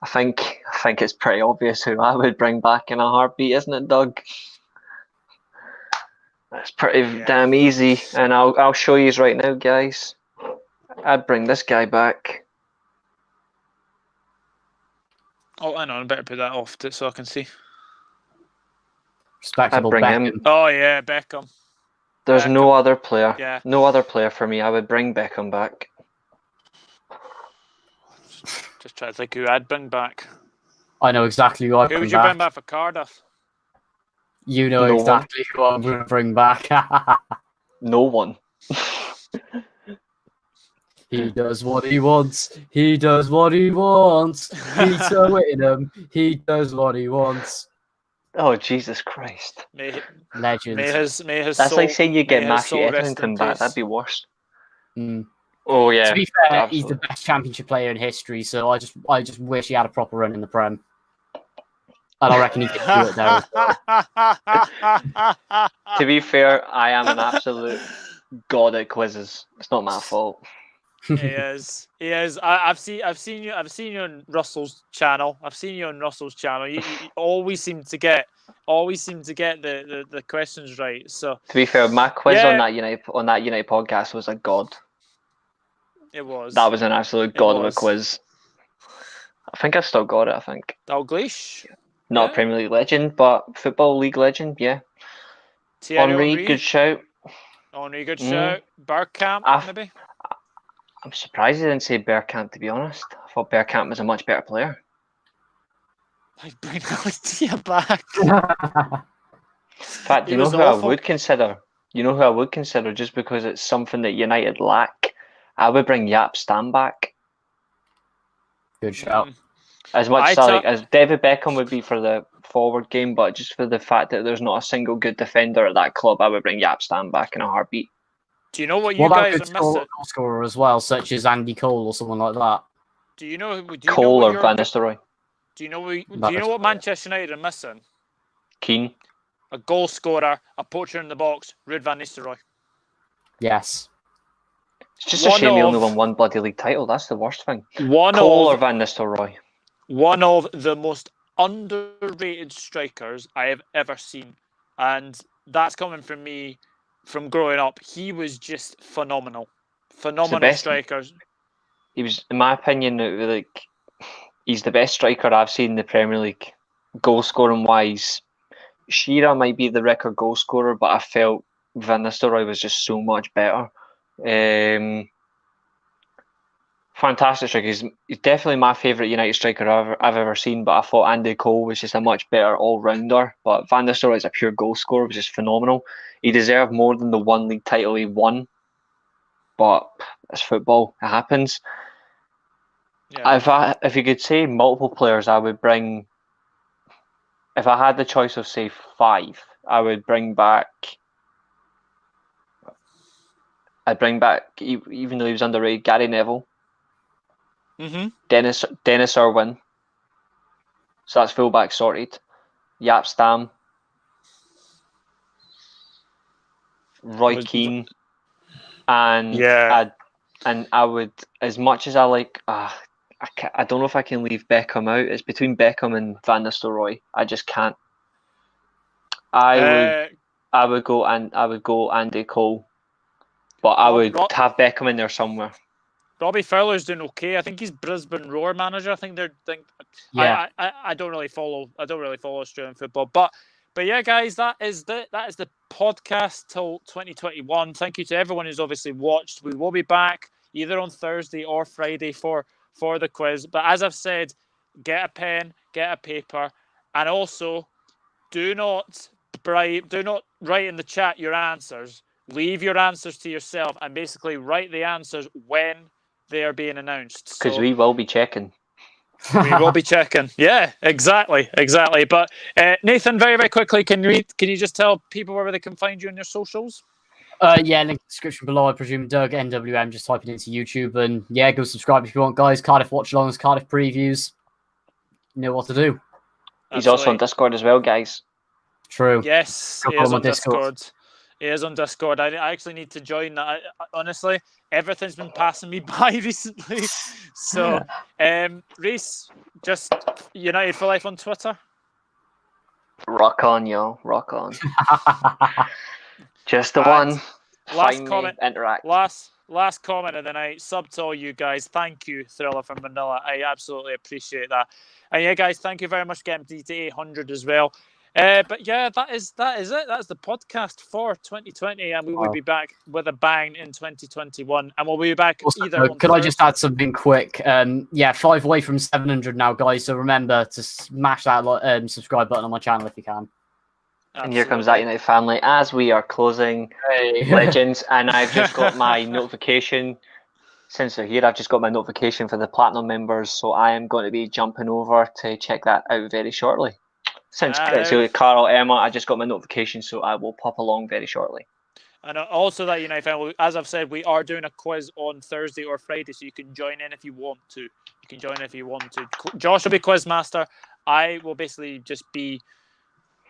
Speaker 3: I think it's pretty obvious who I would bring back in a heartbeat, isn't it, Doug? That's pretty damn easy, and I'll show you right now, guys. I'd bring this guy back.
Speaker 1: Oh, hang on, I better put that off so I can see.
Speaker 2: Respectable Beckham. Him.
Speaker 1: Oh yeah, Beckham.
Speaker 3: There's no other player. Yeah. No other player for me. I would bring Beckham back.
Speaker 1: Just try to think who I'd bring back.
Speaker 2: I know exactly who I'd bring back. Who would you
Speaker 1: bring back for Cardiff?
Speaker 2: You know exactly who I'm going to bring back.
Speaker 3: No one.
Speaker 2: He does what he wants. He does what he wants. Peter Whittingham. He does what he wants.
Speaker 3: Oh, Jesus Christ.
Speaker 2: Legend.
Speaker 3: That's like saying you get Matthew Etherington back. That'd be worse.
Speaker 2: Mm.
Speaker 3: Oh, yeah.
Speaker 2: To be fair, absolutely. He's the best championship player in history, so I just wish he had a proper run in the Prem. And I reckon he could do it there as well.
Speaker 3: To be fair, I am an absolute god at quizzes. It's not my fault.
Speaker 1: He is. I've seen you on Russell's channel. You always seem to get the questions right. So
Speaker 3: to be fair, my quiz on that United podcast was a god.
Speaker 1: It was.
Speaker 3: That was an absolute god of a quiz. I think I've still got it. I think.
Speaker 1: Dalglish.
Speaker 3: Not a Premier League legend, but Football League legend. Yeah. Henry, good shout.
Speaker 1: Henry, good shout. Bergkamp, maybe.
Speaker 3: I'm surprised he didn't say Bergkamp, to be honest. I thought Bergkamp was a much better player.
Speaker 1: I'd bring Arteta back.
Speaker 3: In fact, you know who I would consider? Just because it's something that United lack? I would bring Jaap Stam back.
Speaker 2: Good shout.
Speaker 3: As much as David Beckham would be for the forward game, but just for the fact that there's not a single good defender at that club, I would bring Jaap Stam back in a heartbeat.
Speaker 1: Do you know what you guys are missing?
Speaker 2: Goal scorer as well, such as Andy Cole or someone like that.
Speaker 1: Do you know
Speaker 3: Cole or Van Nistelrooy?
Speaker 1: Do you know what Manchester United are missing?
Speaker 3: Keane.
Speaker 1: A goal scorer, a poacher in the box, Ruud van Nistelrooy.
Speaker 2: Yes.
Speaker 3: It's just a shame he only won one bloody league title. That's the worst thing. Cole or Van Nistelrooy.
Speaker 1: One of the most underrated strikers I have ever seen. And that's coming from me from growing up. He was just phenomenal. Phenomenal strikers.
Speaker 3: He was, in my opinion, he's the best striker I've seen in the Premier League. Goal scoring wise. Shearer might be the record goal scorer, but I felt Van Nistelrooy was just so much better. Fantastic striker. He's definitely my favourite United striker I've ever seen, but I thought Andy Cole was just a much better all-rounder. But Van Nistelrooy is a pure goal scorer, which is phenomenal. He deserved more than the one league title he won, but it's football. It happens. Yeah. If you could say multiple players, I would bring... If I had the choice of, say, 5, I would bring back... I'd bring back, even though he was underrated, Gary Neville.
Speaker 1: Mm-hmm.
Speaker 3: Dennis Irwin. So that's fullback sorted. Jaap Stam. Roy Keane. And I would, as much as I like... I don't know if I can leave Beckham out. It's between Beckham and Van Nistelrooy. I just can't. I would go Andy Cole, but I would have Beckham in there somewhere.
Speaker 1: Robbie Fowler's doing okay. I think he's Brisbane Roar manager. I don't really follow Australian football, but yeah, guys, that is the podcast till 2021. Thank you to everyone who's obviously watched. We will be back either on Thursday or Friday for the quiz. But as I've said, get a pen, get a paper, and also do not write in the chat your answers. Leave your answers to yourself and basically write the answers when they are being announced.
Speaker 3: Because we will be checking.
Speaker 1: We will be checking. Yeah, exactly. But Nathan, very, very quickly, can you just tell people where they can find you on your socials?
Speaker 2: Link in the description below. I presume Doug NWM. Just type it into YouTube and go subscribe if you want, guys. Cardiff watch-alongs, Cardiff previews. You know what to do.
Speaker 3: He's also on Discord as well, guys.
Speaker 2: True.
Speaker 1: Yes, he is on Discord. He is on Discord. I actually need to join that. Honestly, everything's been passing me by recently. So, Reece, just United for Life on Twitter.
Speaker 3: Rock on, yo. Rock on. Just the one.
Speaker 1: Last comment.
Speaker 3: Interact.
Speaker 1: Last comment of the night. Sub to all you guys. Thank you, Thriller from Manila. I absolutely appreciate that. And yeah, guys, thank you very much for getting to 800 as well. But yeah, that is it. That's the podcast for 2020, and we will be back with a bang in 2021, and we'll be back either.
Speaker 2: Could I just add something quick? 5 away from 700 now, guys. So remember to smash that subscribe button on my channel if you can.
Speaker 3: And here comes that United family as we are closing. Hey. Legends, and I've just got my notification. Since they're here, I've just got my notification for the Platinum members, so I am going to be jumping over to check that out very shortly. Since Carl, Emma, I just got my notification, so I will pop along very shortly.
Speaker 1: And also that United family, as I've said, we are doing a quiz on Thursday or Friday, so you can join in if you want to. Josh will be quiz master. I will basically just be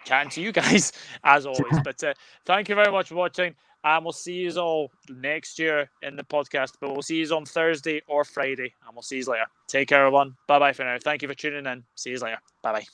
Speaker 1: chatting to you guys as always. But thank you very much for watching, and we'll see you all next year in the podcast. But we'll see you on Thursday or Friday, and we'll see you later. Take care, everyone. Bye bye for now. Thank you for tuning in. See you later. Bye bye.